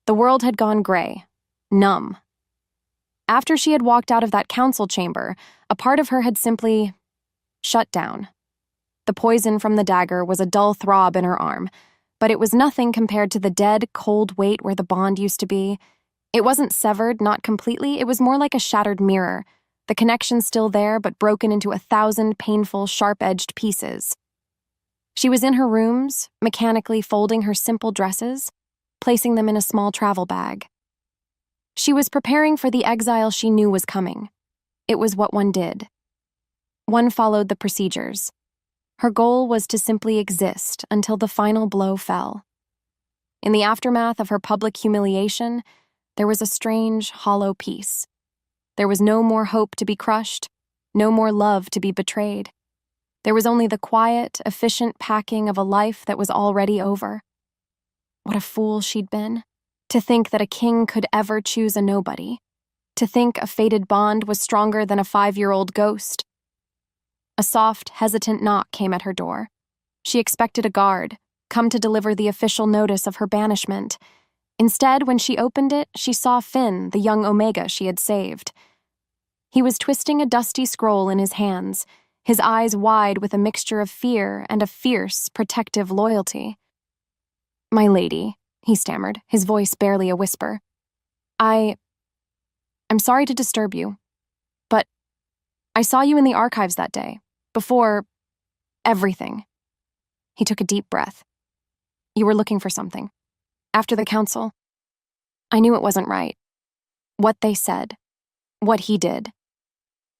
The world had gone gray, numb. After she had walked out of that council chamber, a part of her had simply shut down. The poison from the dagger was a dull throb in her arm, but it was nothing compared to the dead, cold weight where the bond used to be. It wasn't severed, not completely, it was more like a shattered mirror, the connection still there but broken into 1,000 painful, sharp-edged pieces. She was in her rooms, mechanically folding her simple dresses, placing them in a small travel bag. She was preparing for the exile she knew was coming. It was what one did. One followed the procedures. Her goal was to simply exist until the final blow fell. In the aftermath of her public humiliation, there was a strange, hollow peace. There was no more hope to be crushed, no more love to be betrayed. There was only the quiet, efficient packing of a life that was already over. What a fool she'd been. To think that a king could ever choose a nobody. To think a fated bond was stronger than a 5-year-old ghost. A soft, hesitant knock came at her door. She expected a guard, come to deliver the official notice of her banishment. Instead, when she opened it, she saw Finn, the young Omega she had saved. He was twisting a dusty scroll in his hands, his eyes wide with a mixture of fear and a fierce, protective loyalty. "My lady," he stammered, his voice barely a whisper. I'm sorry to disturb you, but I saw you in the archives that day, before everything." He took a deep breath. "You were looking for something. After the council. I knew it wasn't right. What they said. What he did."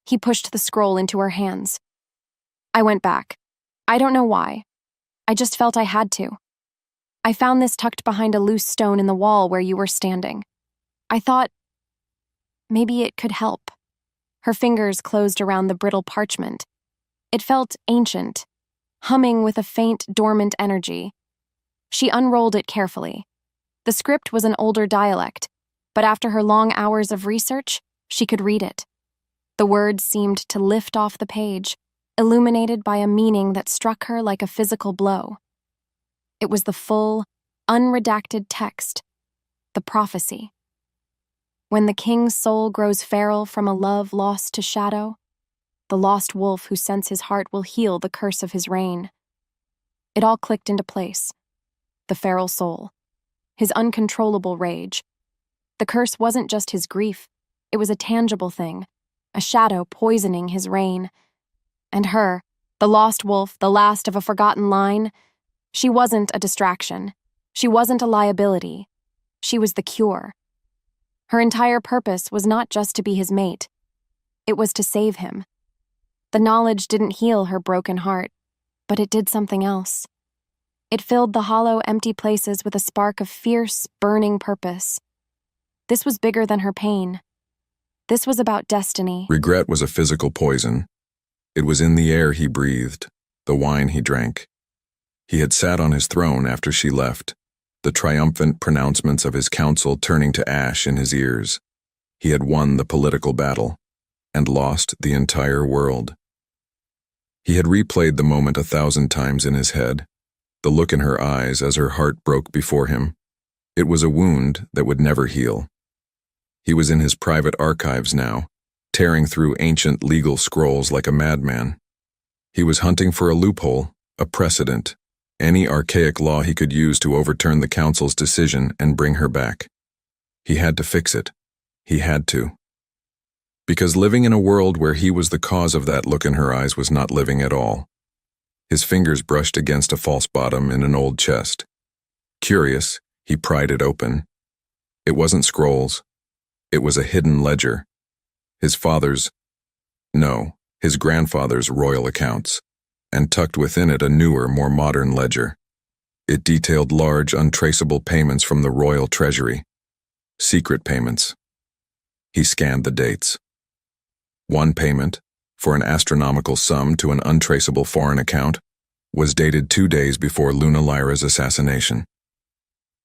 He pushed the scroll into her hands. "I went back. I don't know why. I just felt I had to. I found this tucked behind a loose stone in the wall where you were standing. I thought maybe it could help." Her fingers closed around the brittle parchment. It felt ancient, humming with a faint, dormant energy. She unrolled it carefully. The script was an older dialect, but after her long hours of research, she could read it. The words seemed to lift off the page, illuminated by a meaning that struck her like a physical blow. It was the full, unredacted text, the prophecy. When the king's soul grows feral from a love lost to shadow, the lost wolf who scents his heart will heal the curse of his reign. It all clicked into place. The feral soul. His uncontrollable rage. The curse wasn't just his grief. It was a tangible thing, a shadow poisoning his reign. And her, the lost wolf, the last of a forgotten line, she wasn't a distraction. She wasn't a liability. She was the cure. Her entire purpose was not just to be his mate. It was to save him. The knowledge didn't heal her broken heart, but it did something else. It filled the hollow, empty places with a spark of fierce, burning purpose. This was bigger than her pain. This was about destiny.
Regret was a physical poison. It was in the air he breathed, the wine he drank. He had sat on his throne after she left, the triumphant pronouncements of his council turning to ash in his ears. He had won the political battle and lost the entire world. He had replayed the moment 1,000 times in his head, the look in her eyes as her heart broke before him. It was a wound that would never heal. He was in his private archives now, tearing through ancient legal scrolls like a madman. He was hunting for a loophole, a precedent, any archaic law he could use to overturn the council's decision and bring her back. He had to fix it. He had to. Because living in a world where he was the cause of that look in her eyes was not living at all. His fingers brushed against a false bottom in an old chest. Curious, he pried it open. It wasn't scrolls. It was a hidden ledger. His grandfather's royal accounts, and tucked within it a newer, more modern ledger. It detailed large, untraceable payments from the royal treasury. Secret payments. He scanned the dates. One payment, for an astronomical sum to an untraceable foreign account, was dated 2 days before Luna Lyra's assassination.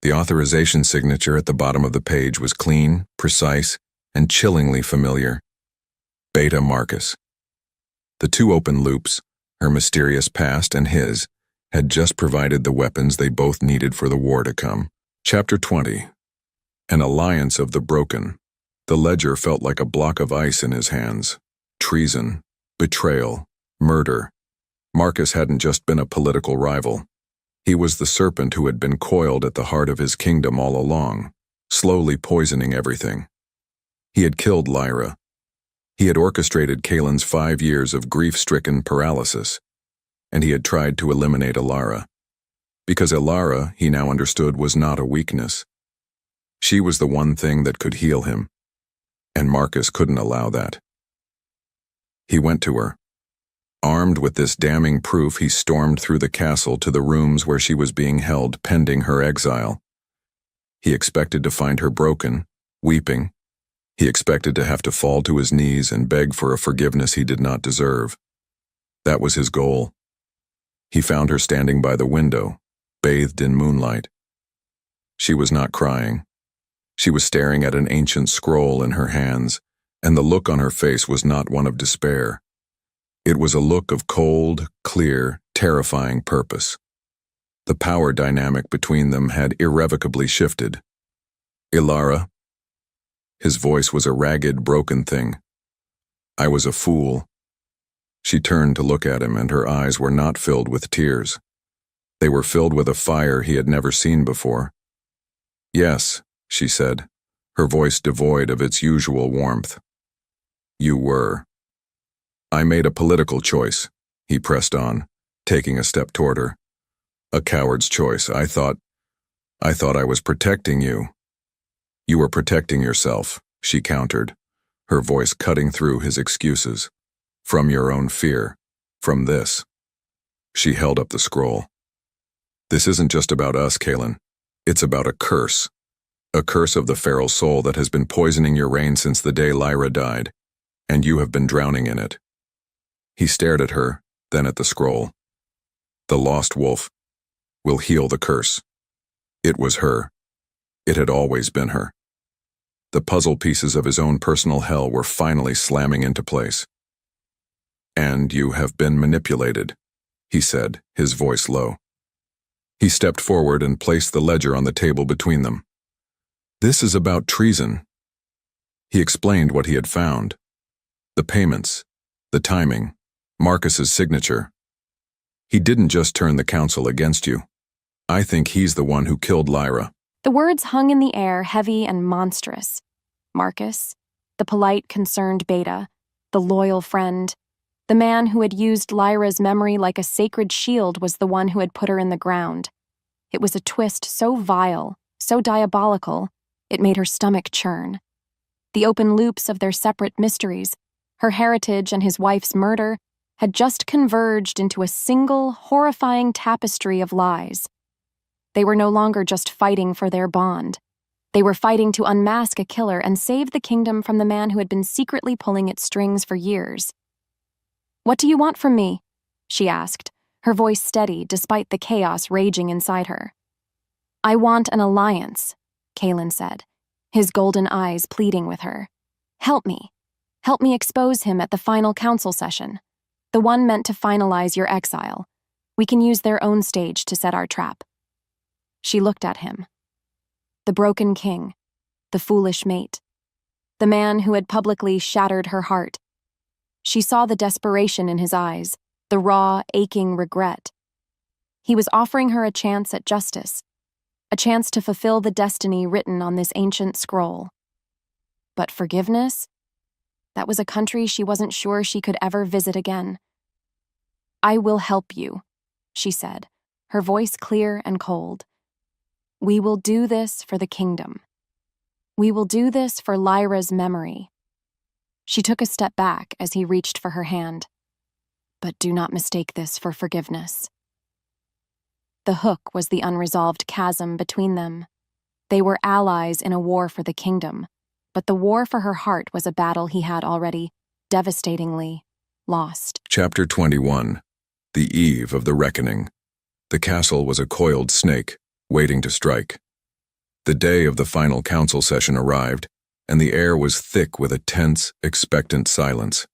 The authorization signature at the bottom of the page was clean, precise, and chillingly familiar. Beta Marcus. The 2 open loops, her mysterious past and his, had just provided the weapons they both needed for the war to come. Chapter 20. An alliance of the broken. The ledger felt like a block of ice in his hands. Treason, betrayal, murder. Marcus hadn't just been a political rival. He was the serpent who had been coiled at the heart of his kingdom all along, slowly poisoning everything. He had killed Lyra. He had orchestrated Kaelin's 5 years of grief-stricken paralysis, and he had tried to eliminate Alara. Because Alara, he now understood, was not a weakness. She was the one thing that could heal him, and Marcus couldn't allow that. He went to her. Armed with this damning proof, he stormed through the castle to the rooms where she was being held pending her exile. He expected to find her broken, weeping. He expected to have to fall to his knees and beg for a forgiveness he did not deserve. That was his goal. He found her standing by the window, bathed in moonlight. She was not crying. She was staring at an ancient scroll in her hands, and the look on her face was not one of despair. It was a look of cold, clear, terrifying purpose. The power dynamic between them had irrevocably shifted. "Ilara." His voice was a ragged, broken thing. "I was a fool. She turned to look at him, and her eyes were not filled with tears. They were filled with a fire he had never seen before. "Yes," she said, her voice devoid of its usual warmth. "You were." "I made a political choice," he pressed on, taking a step toward her. "A coward's choice. I thought I was protecting you." "You were protecting yourself," she countered, her voice cutting through his excuses. "From your own fear. From this." She held up the scroll. "This isn't just about us, Kaelin. It's about a curse. A curse of the feral soul that has been poisoning your reign since the day Lyra died, and you have been drowning in it." He stared at her, then at the scroll. "The lost wolf will heal the curse." It was her. It had always been her. The puzzle pieces of his own personal hell were finally slamming into place. "And you have been manipulated," he said, his voice low. He stepped forward and placed the ledger on the table between them. "This is about treason." He explained what he had found. The payments, the timing, Marcus's signature. "He didn't just turn the council against you. I think he's the one who killed Lyra."
The words hung in the air, heavy and monstrous. Marcus, the polite, concerned beta, the loyal friend, the man who had used Lyra's memory like a sacred shield, was the one who had put her in the ground. It was a twist so vile, so diabolical, it made her stomach churn. The open loops of their separate mysteries, her heritage and his wife's murder, had just converged into a single, horrifying tapestry of lies. They were no longer just fighting for their bond. They were fighting to unmask a killer and save the kingdom from the man who had been secretly pulling its strings for years. "What do you want from me?" she asked, her voice steady despite the chaos raging inside her. "I want an alliance," Kaelin said, his golden eyes pleading with her. "Help me. Help me expose him at the final council session, the one meant to finalize your exile. We can use their own stage to set our trap." She looked at him. The broken king, the foolish mate, the man who had publicly shattered her heart. She saw the desperation in his eyes, the raw, aching regret. He was offering her a chance at justice, a chance to fulfill the destiny written on this ancient scroll. But forgiveness? That was a country she wasn't sure she could ever visit again. "I will help you," she said, her voice clear and cold. "We will do this for the kingdom. We will do this for Lyra's memory." She took a step back as he reached for her hand. "But do not mistake this for forgiveness." The hook was the unresolved chasm between them. They were allies in a war for the kingdom, but the war for her heart was a battle he had already, devastatingly, lost.
Chapter 21. The eve of the reckoning. The castle was a coiled snake, waiting to strike. The day of the final council session arrived, and the air was thick with a tense, expectant silence.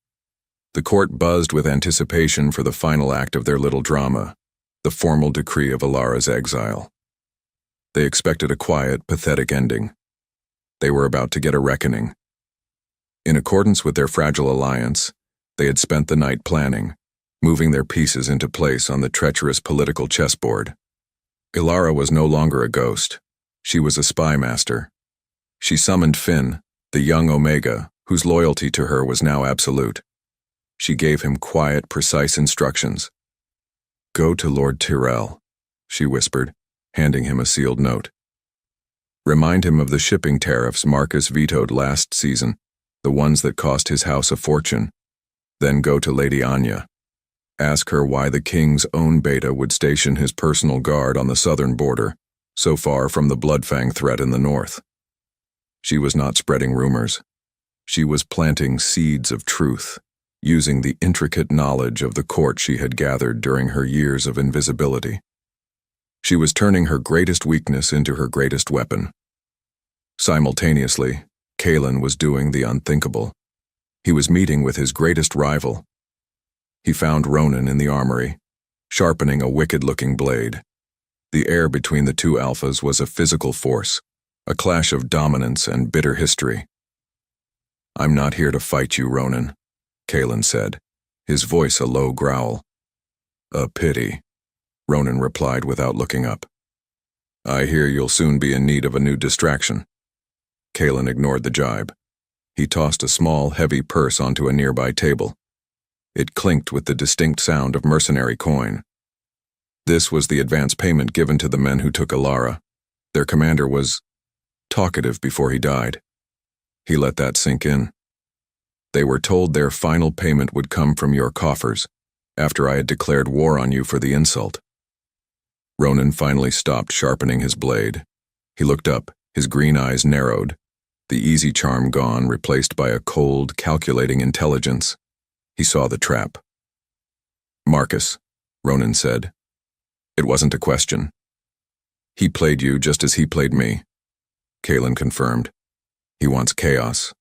The court buzzed with anticipation for the final act of their little drama, the formal decree of Alara's exile. They expected a quiet, pathetic ending. They were about to get a reckoning. In accordance with their fragile alliance, they had spent the night planning, moving their pieces into place on the treacherous political chessboard. Alara was no longer a ghost. She was a spy master. She summoned Finn, the young Omega, whose loyalty to her was now absolute. She gave him quiet, precise instructions. "Go to Lord Tyrell," she whispered, handing him a sealed note. "Remind him of the shipping tariffs Marcus vetoed last season, the ones that cost his house a fortune. Then go to Lady Anya. Ask her why the king's own beta would station his personal guard on the southern border, so far from the Bloodfang threat in the north." She was not spreading rumors. She was planting seeds of truth, using the intricate knowledge of the court she had gathered during her years of invisibility. She was turning her greatest weakness into her greatest weapon. Simultaneously, Kaelin was doing the unthinkable. He was meeting with his greatest rival. He found Ronan in the armory, sharpening a wicked-looking blade. The air between the two alphas was a physical force, a clash of dominance and bitter history. "I'm not here to fight you, Ronan," Kaelin said, his voice a low growl. A pity, Ronan replied without looking up. I hear you'll soon be in need of a new distraction. Kalen ignored the jibe. He tossed a small, heavy purse onto a nearby table. It clinked with the distinct sound of mercenary coin. This was the advance payment given to the men who took Alara. Their commander was talkative before he died. He let that sink in. They were told their final payment would come from your coffers, after I had declared war on you for the insult. Ronan finally stopped sharpening his blade. He looked up, his green eyes narrowed, the easy charm gone, replaced by a cold, calculating intelligence. He saw the trap. Marcus, Ronan said. It wasn't a question. He played you just as he played me. Kalen confirmed. He wants chaos.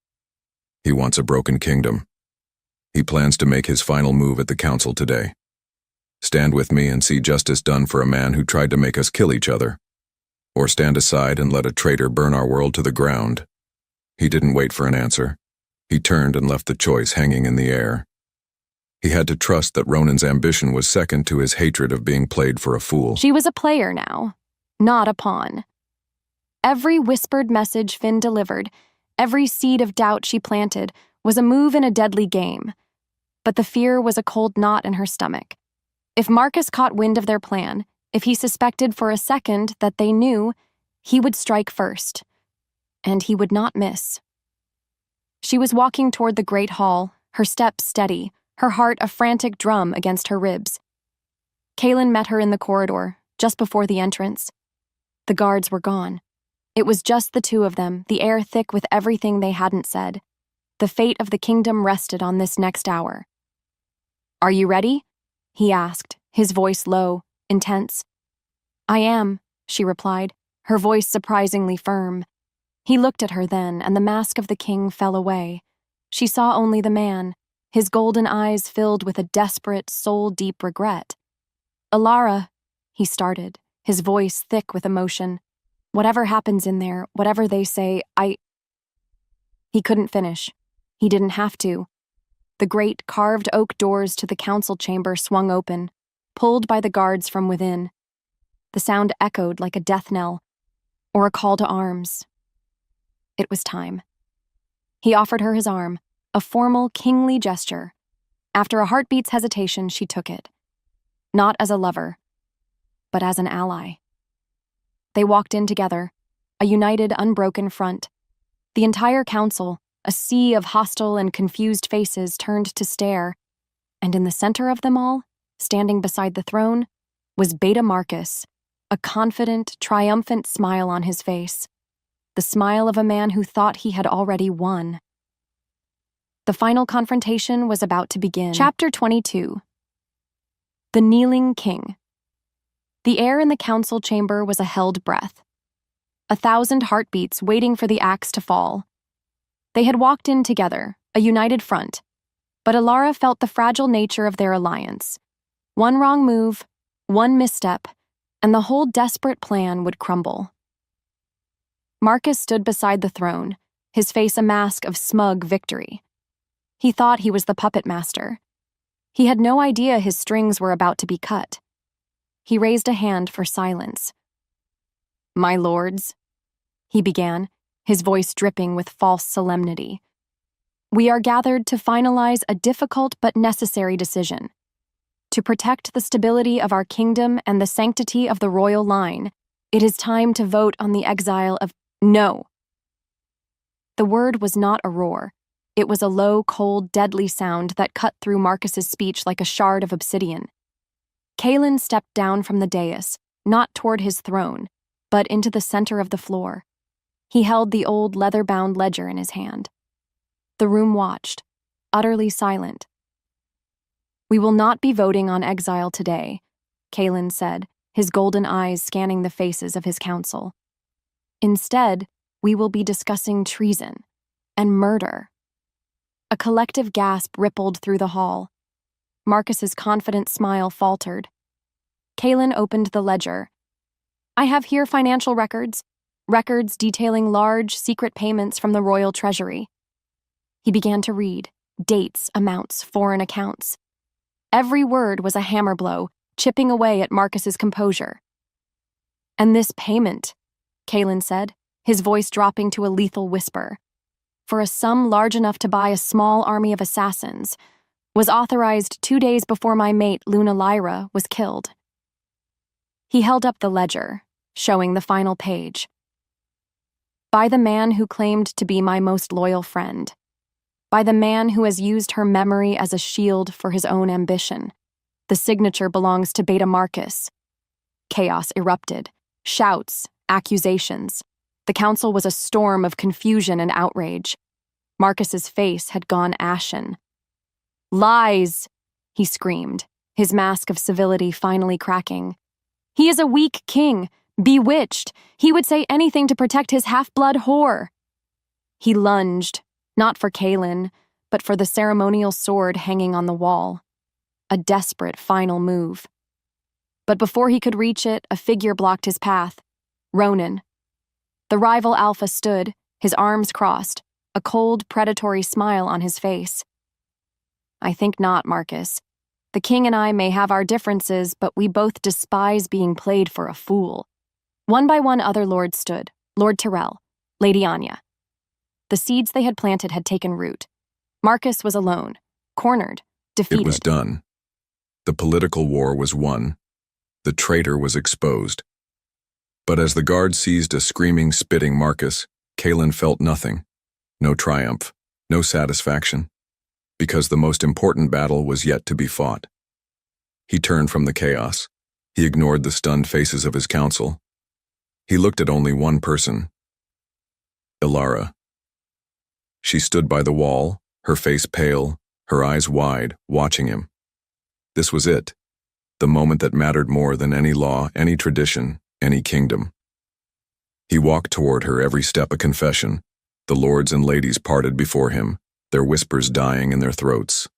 He wants a broken kingdom. He plans to make his final move at the council today. Stand with me and see justice done for a man who tried to make us kill each other. Or stand aside and let a traitor burn our world to the ground. He didn't wait for an answer. He turned and left the choice hanging in the air. He had to trust that Ronan's ambition was second to his hatred of being played for a fool.
She was a player now, not a pawn. Every whispered message Finn delivered, every seed of doubt she planted, was a move in a deadly game. But the fear was a cold knot in her stomach. If Marcus caught wind of their plan, if he suspected for a second that they knew, he would strike first. And he would not miss. She was walking toward the great hall, her steps steady, her heart a frantic drum against her ribs. Kalen met her in the corridor, just before the entrance. The guards were gone. It was just the two of them, the air thick with everything they hadn't said. The fate of the kingdom rested on this next hour. Are you ready? He asked, his voice low, intense. I am, she replied, her voice surprisingly firm. He looked at her then, and the mask of the king fell away. She saw only the man, his golden eyes filled with a desperate, soul-deep regret. Alara, he started, his voice thick with emotion. Whatever happens in there, whatever they say, He couldn't finish. He didn't have to. The great carved oak doors to the council chamber swung open, pulled by the guards from within. The sound echoed like a death knell, or a call to arms. It was time. He offered her his arm, a formal, kingly gesture. After a heartbeat's hesitation, she took it. Not as a lover, but as an ally. They walked in together, a united, unbroken front. The entire council, a sea of hostile and confused faces, turned to stare, and in the center of them all, standing beside the throne, was Beta Marcus, a confident, triumphant smile on his face, the smile of a man who thought he had already won. The final confrontation was about to begin. Chapter 22. The Kneeling King. The air in the council chamber was a held breath. 1,000 heartbeats waiting for the axe to fall. They had walked in together, a united front, but Alara felt the fragile nature of their alliance. One wrong move, one misstep, and the whole desperate plan would crumble. Marcus stood beside the throne, his face a mask of smug victory. He thought he was the puppet master. He had no idea his strings were about to be cut. He raised a hand for silence. My lords, he began, his voice dripping with false solemnity. We are gathered to finalize a difficult but necessary decision. To protect the stability of our kingdom and the sanctity of the royal line, it is time to vote on the exile of No. The word was not a roar. It was a low, cold, deadly sound that cut through Marcus's speech like a shard of obsidian. Kalen stepped down from the dais, not toward his throne, but into the center of the floor. He held the old leather-bound ledger in his hand. The room watched, utterly silent. We will not be voting on exile today, Kalen said, his golden eyes scanning the faces of his council. Instead, we will be discussing treason and murder. A collective gasp rippled through the hall. Marcus's confident smile faltered. Kalen opened the ledger. I have here financial records detailing large, secret payments from the royal treasury. He began to read, dates, amounts, foreign accounts. Every word was a hammer blow, chipping away at Marcus's composure. "And this payment," Kalen said, his voice dropping to a lethal whisper, "for a sum large enough to buy a small army of assassins, was authorized 2 days before my mate, Luna Lyra, was killed." He held up the ledger, showing the final page. "By the man who claimed to be my most loyal friend. By the man who has used her memory as a shield for his own ambition. The signature belongs to Beta Marcus." Chaos erupted. Shouts, accusations. The council was a storm of confusion and outrage. Marcus's face had gone ashen. "Lies!" he screamed, his mask of civility finally cracking. "He is a weak king, bewitched. He would say anything to protect his half-blood whore." He lunged, not for Kalen, but for the ceremonial sword hanging on the wall. A desperate final move. But before he could reach it, a figure blocked his path. Ronan. The rival Alpha stood, his arms crossed, a cold, predatory smile on his face. "I think not, Marcus. The king and I may have our differences, but we both despise being played for a fool." One by one other lords stood, Lord Tyrell, Lady Anya. The seeds they had planted had taken root. Marcus was alone, cornered, defeated.
It was done. The political war was won. The traitor was exposed. But as the guard seized a screaming, spitting Marcus, Kalen felt nothing. No triumph, no satisfaction. Because the most important battle was yet to be fought. He turned from the chaos. He ignored the stunned faces of his council. He looked at only one person. Ilara. She stood by the wall, her face pale, her eyes wide, watching him. This was it. The moment that mattered more than any law, any tradition, any kingdom. He walked toward her, every step a confession. The lords and ladies parted before him, their whispers dying in their throats.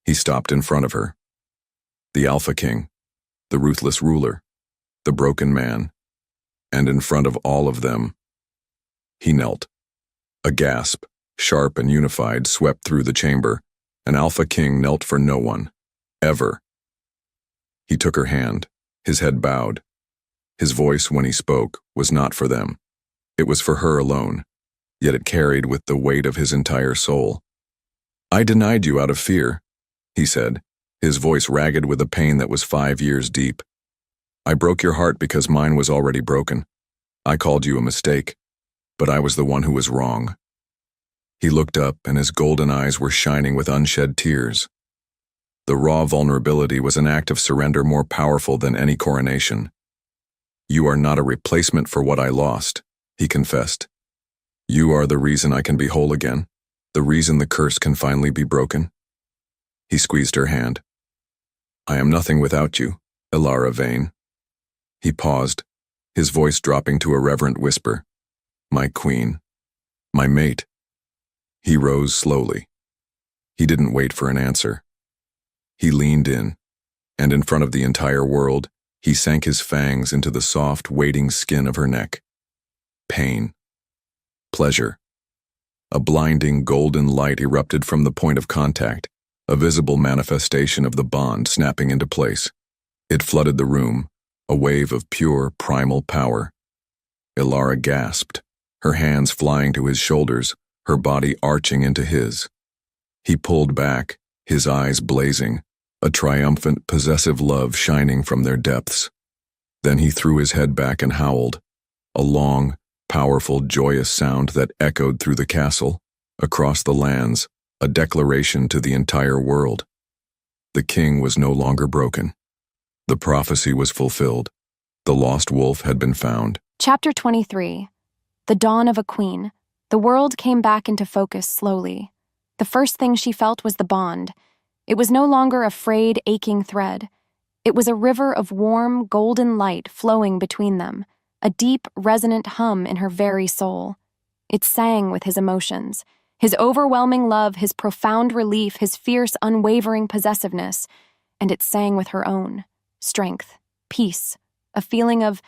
He stopped in front of her. The Alpha King, the ruthless ruler, the broken man, and in front of all of them, he knelt. A gasp, sharp and unified, swept through the chamber. An Alpha King knelt for no one, ever. He took her hand, his head bowed. His voice, when he spoke, was not for them. It was for her alone, yet it carried with the weight of his entire soul. "I denied you out of fear," he said, his voice ragged with a pain that was 5 years deep. "I broke your heart because mine was already broken. I called you a mistake, but I was the one who was wrong." He looked up, and his golden eyes were shining with unshed tears. The raw vulnerability was an act of surrender more powerful than any coronation. "You are not a replacement for what I lost," he confessed. "You are the reason I can be whole again, the reason the curse can finally be broken." He squeezed her hand. "I am nothing without you, Ilara Vane." He paused, his voice dropping to a reverent whisper. "My queen, my mate." He rose slowly. He didn't wait for an answer. He leaned in front of the entire world, he sank his fangs into the soft, waiting skin of her neck. Pain. Pleasure. A blinding golden light erupted from the point of contact, a visible manifestation of the bond snapping into place. It flooded the room, a wave of pure, primal power. Ilara gasped, her hands flying to his shoulders, her body arching into his. He pulled back, his eyes blazing, a triumphant, possessive love shining from their depths. Then he threw his head back and howled, a long, powerful, joyous sound that echoed through the castle, across the lands, a declaration to the entire world. The king was no longer broken. The prophecy was fulfilled. The lost wolf had been found.
Chapter 23. The Dawn of a Queen. The world came back into focus slowly. The first thing she felt was the bond. It was no longer a frayed, aching thread. It was a river of warm, golden light flowing between them, a deep, resonant hum in her very soul. It sang with his emotions, his overwhelming love, his profound relief, his fierce, unwavering possessiveness, and it sang with her own strength, peace, a feeling of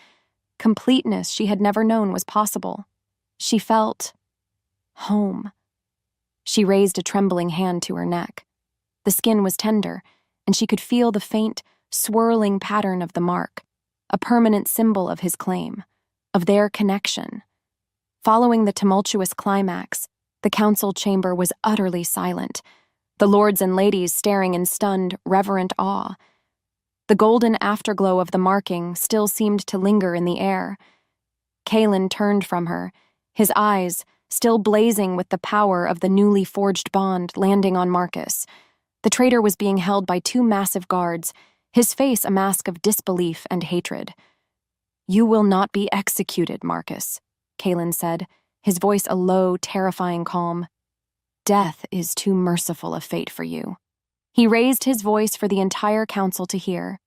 completeness she had never known was possible. She felt home. She raised a trembling hand to her neck. The skin was tender, and she could feel the faint, swirling pattern of the mark, a permanent symbol of his claim, of their connection. Following the tumultuous climax, the council chamber was utterly silent, the lords and ladies staring in stunned, reverent awe. The golden afterglow of the marking still seemed to linger in the air. Kaelin turned from her, his eyes, still blazing with the power of the newly forged bond, landing on Marcus. The traitor was being held by two massive guards, his face a mask of disbelief and hatred. "You will not be executed, Marcus," Kaelin said, his voice a low, terrifying calm. "Death is too merciful a fate for you." He raised his voice for the entire council to hear.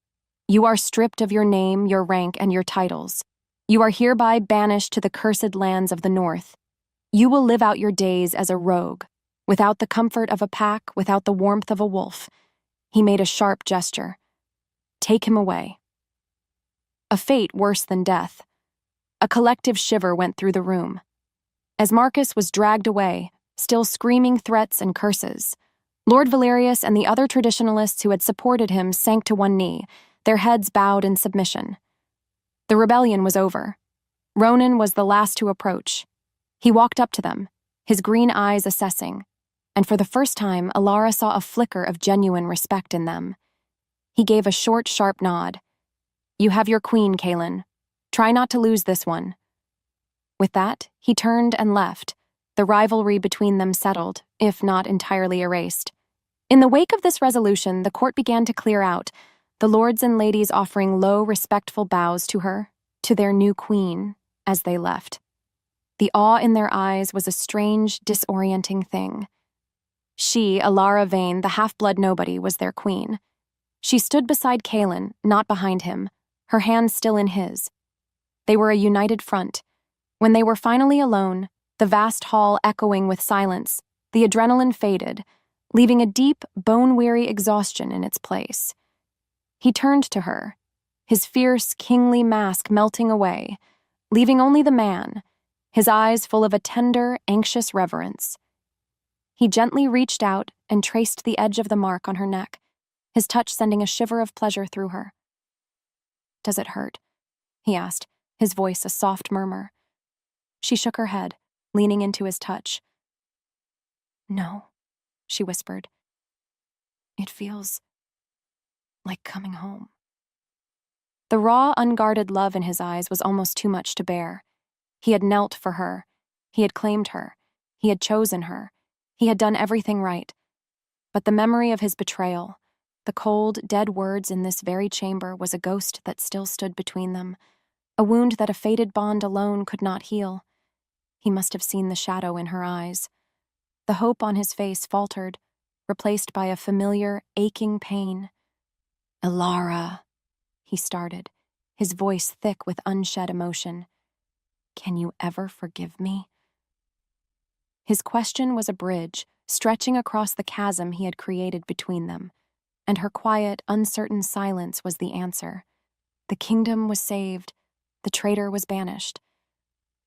"You are stripped of your name, your rank, and your titles. You are hereby banished to the cursed lands of the north. You will live out your days as a rogue, without the comfort of a pack, without the warmth of a wolf." He made a sharp gesture. "Take him away." A fate worse than death. A collective shiver went through the room. As Marcus was dragged away, still screaming threats and curses, Lord Valerius and the other traditionalists who had supported him sank to one knee, their heads bowed in submission. The rebellion was over. Ronan was the last to approach. He walked up to them, his green eyes assessing, and for the first time, Alara saw a flicker of genuine respect in them. He gave a short, sharp nod. "You have your queen, Kaelin. Try not to lose this one." With that, he turned and left, the rivalry between them settled, if not entirely erased. In the wake of this resolution, the court began to clear out, the lords and ladies offering low, respectful bows to her, to their new queen, as they left. The awe in their eyes was a strange, disorienting thing. She, Alara Vane, the half-blood nobody, was their queen. She stood beside Kaelin, not behind him, her hand still in his. They were a united front. When they were finally alone, the vast hall echoing with silence, the adrenaline faded, leaving a deep, bone-weary exhaustion in its place. He turned to her, his fierce, kingly mask melting away, leaving only the man, his eyes full of a tender, anxious reverence. He gently reached out and traced the edge of the mark on her neck, his touch sending a shiver of pleasure through her. "Does it hurt?" he asked, his voice a soft murmur. She shook her head, leaning into his touch. "No," she whispered. "It feels like coming home." The raw, unguarded love in his eyes was almost too much to bear. He had knelt for her. He had claimed her. He had chosen her. He had done everything right. But the memory of his betrayal, the cold, dead words in this very chamber, was a ghost that still stood between them, a wound that a fated bond alone could not heal. He must have seen the shadow in her eyes. The hope on his face faltered, replaced by a familiar, aching pain. "Alara," he started, his voice thick with unshed emotion. "Can you ever forgive me?" His question was a bridge, stretching across the chasm he had created between them, and her quiet, uncertain silence was the answer. The kingdom was saved, the traitor was banished,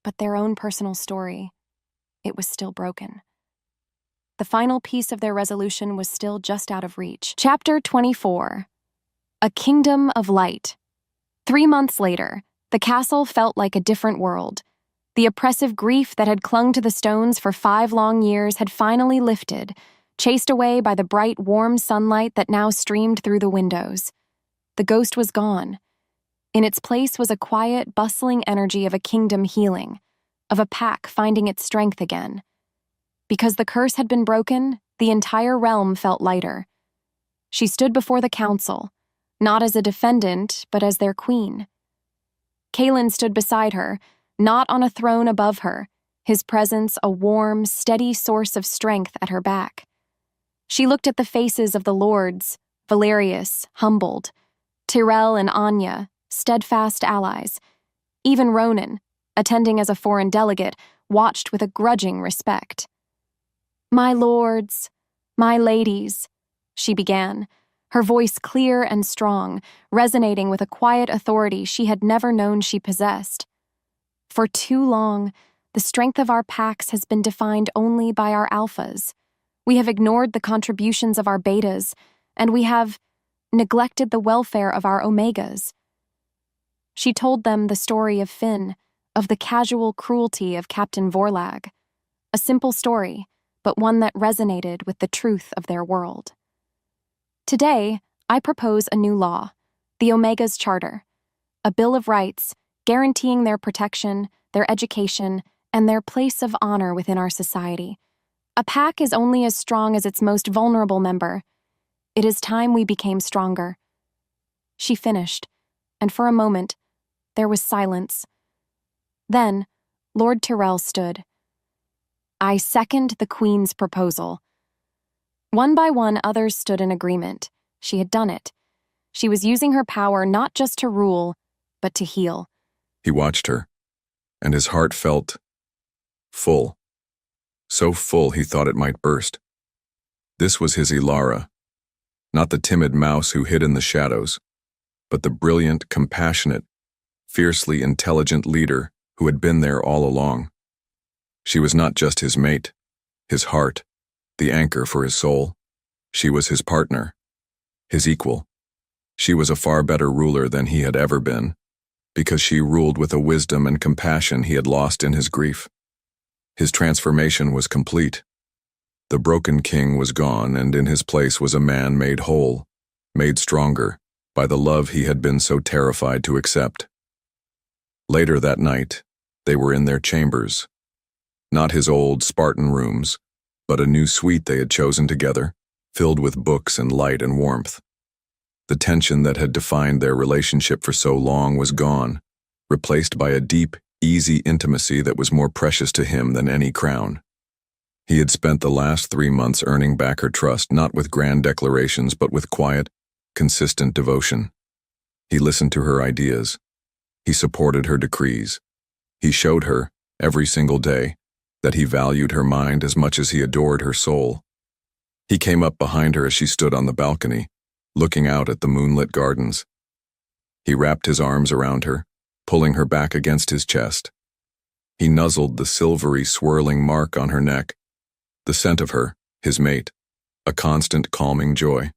but their own personal story, it was still broken. The final piece of their resolution was still just out of reach. Chapter 24. A Kingdom of Light. 3 months later, the castle felt like a different world. The oppressive grief that had clung to the stones for 5 long years had finally lifted, chased away by the bright, warm sunlight that now streamed through the windows. The ghost was gone. In its place was a quiet, bustling energy of a kingdom healing, of a pack finding its strength again. Because the curse had been broken, the entire realm felt lighter. She stood before the council, not as a defendant, but as their queen. Kaelin stood beside her, not on a throne above her, his presence a warm, steady source of strength at her back. She looked at the faces of the lords, Valerius, humbled, Tyrell and Anya, steadfast allies. Even Ronan, attending as a foreign delegate, watched with a grudging respect. "My lords, my ladies," she began, her voice clear and strong, resonating with a quiet authority she had never known she possessed. "For too long, the strength of our packs has been defined only by our alphas. We have ignored the contributions of our betas, and we have neglected the welfare of our Omegas. She told them the story of Finn, of the casual cruelty of Captain Vorlag. A simple story, but one that resonated with the truth of their world. Today, I propose a new law, the Omega's Charter, a Bill of Rights guaranteeing their protection, their education, and their place of honor within our society. A pack is only as strong as its most vulnerable member. It is time we became stronger. She finished, and for a moment, there was silence. Then, Lord Tyrell stood. I second the Queen's proposal. One by one, others stood in agreement. She had done it. She was using her power not just to rule, but to heal.
He watched her, and his heart felt full. So full he thought it might burst. This was his Ilara, not the timid mouse who hid in the shadows, but the brilliant, compassionate, fiercely intelligent leader who had been there all along. She was not just his mate, his heart, the anchor for his soul. She was his partner, his equal. She was a far better ruler than he had ever been, because she ruled with a wisdom and compassion he had lost in his grief. His transformation was complete. The broken king was gone, and in his place was a man made whole, made stronger, by the love he had been so terrified to accept. Later that night, they were in their chambers. Not his old Spartan rooms, but a new suite they had chosen together, filled with books and light and warmth. The tension that had defined their relationship for so long was gone, replaced by a deep, easy intimacy that was more precious to him than any crown. He had spent the last 3 months earning back her trust, not with grand declarations, but with quiet, consistent devotion. He listened to her ideas. He supported her decrees. He showed her, every single day, that he valued her mind as much as he adored her soul. He came up behind her as she stood on the balcony, looking out at the moonlit gardens. He wrapped his arms around her, pulling her back against his chest. He nuzzled the silvery, swirling mark on her neck, the scent of her, his mate, a constant calming joy.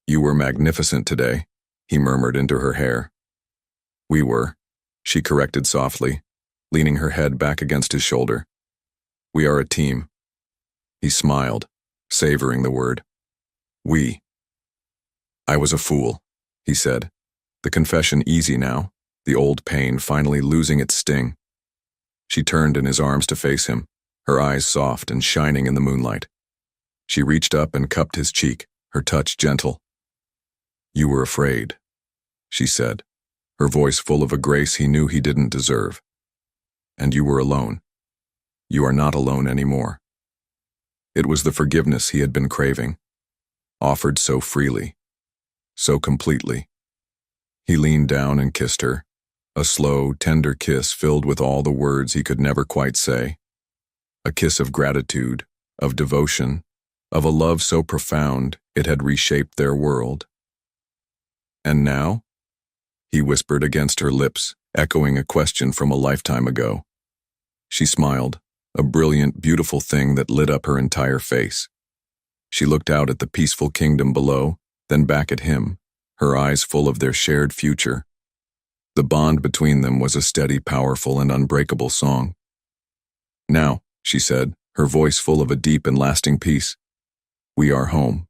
You were magnificent today, he murmured into her hair. We were, she corrected softly, leaning her head back against his shoulder. We are a team. He smiled, savoring the word. We. I was a fool, he said, the confession easy now, the old pain finally losing its sting. She turned in his arms to face him, her eyes soft and shining in the moonlight. She reached up and cupped his cheek, her touch gentle. You were afraid, she said, her voice full of a grace he knew he didn't deserve. And you were alone. You are not alone anymore. It was the forgiveness he had been craving, offered so freely, so completely. He leaned down and kissed her, a slow, tender kiss filled with all the words he could never quite say. A kiss of gratitude, of devotion, of a love so profound it had reshaped their world. And now? He whispered against her lips, echoing a question from a lifetime ago. She smiled, a brilliant, beautiful thing that lit up her entire face. She looked out at the peaceful kingdom below, then back at him, her eyes full of their shared future. The bond between them was a steady, powerful, and unbreakable song. Now, she said, her voice full of a deep and lasting peace, we are home.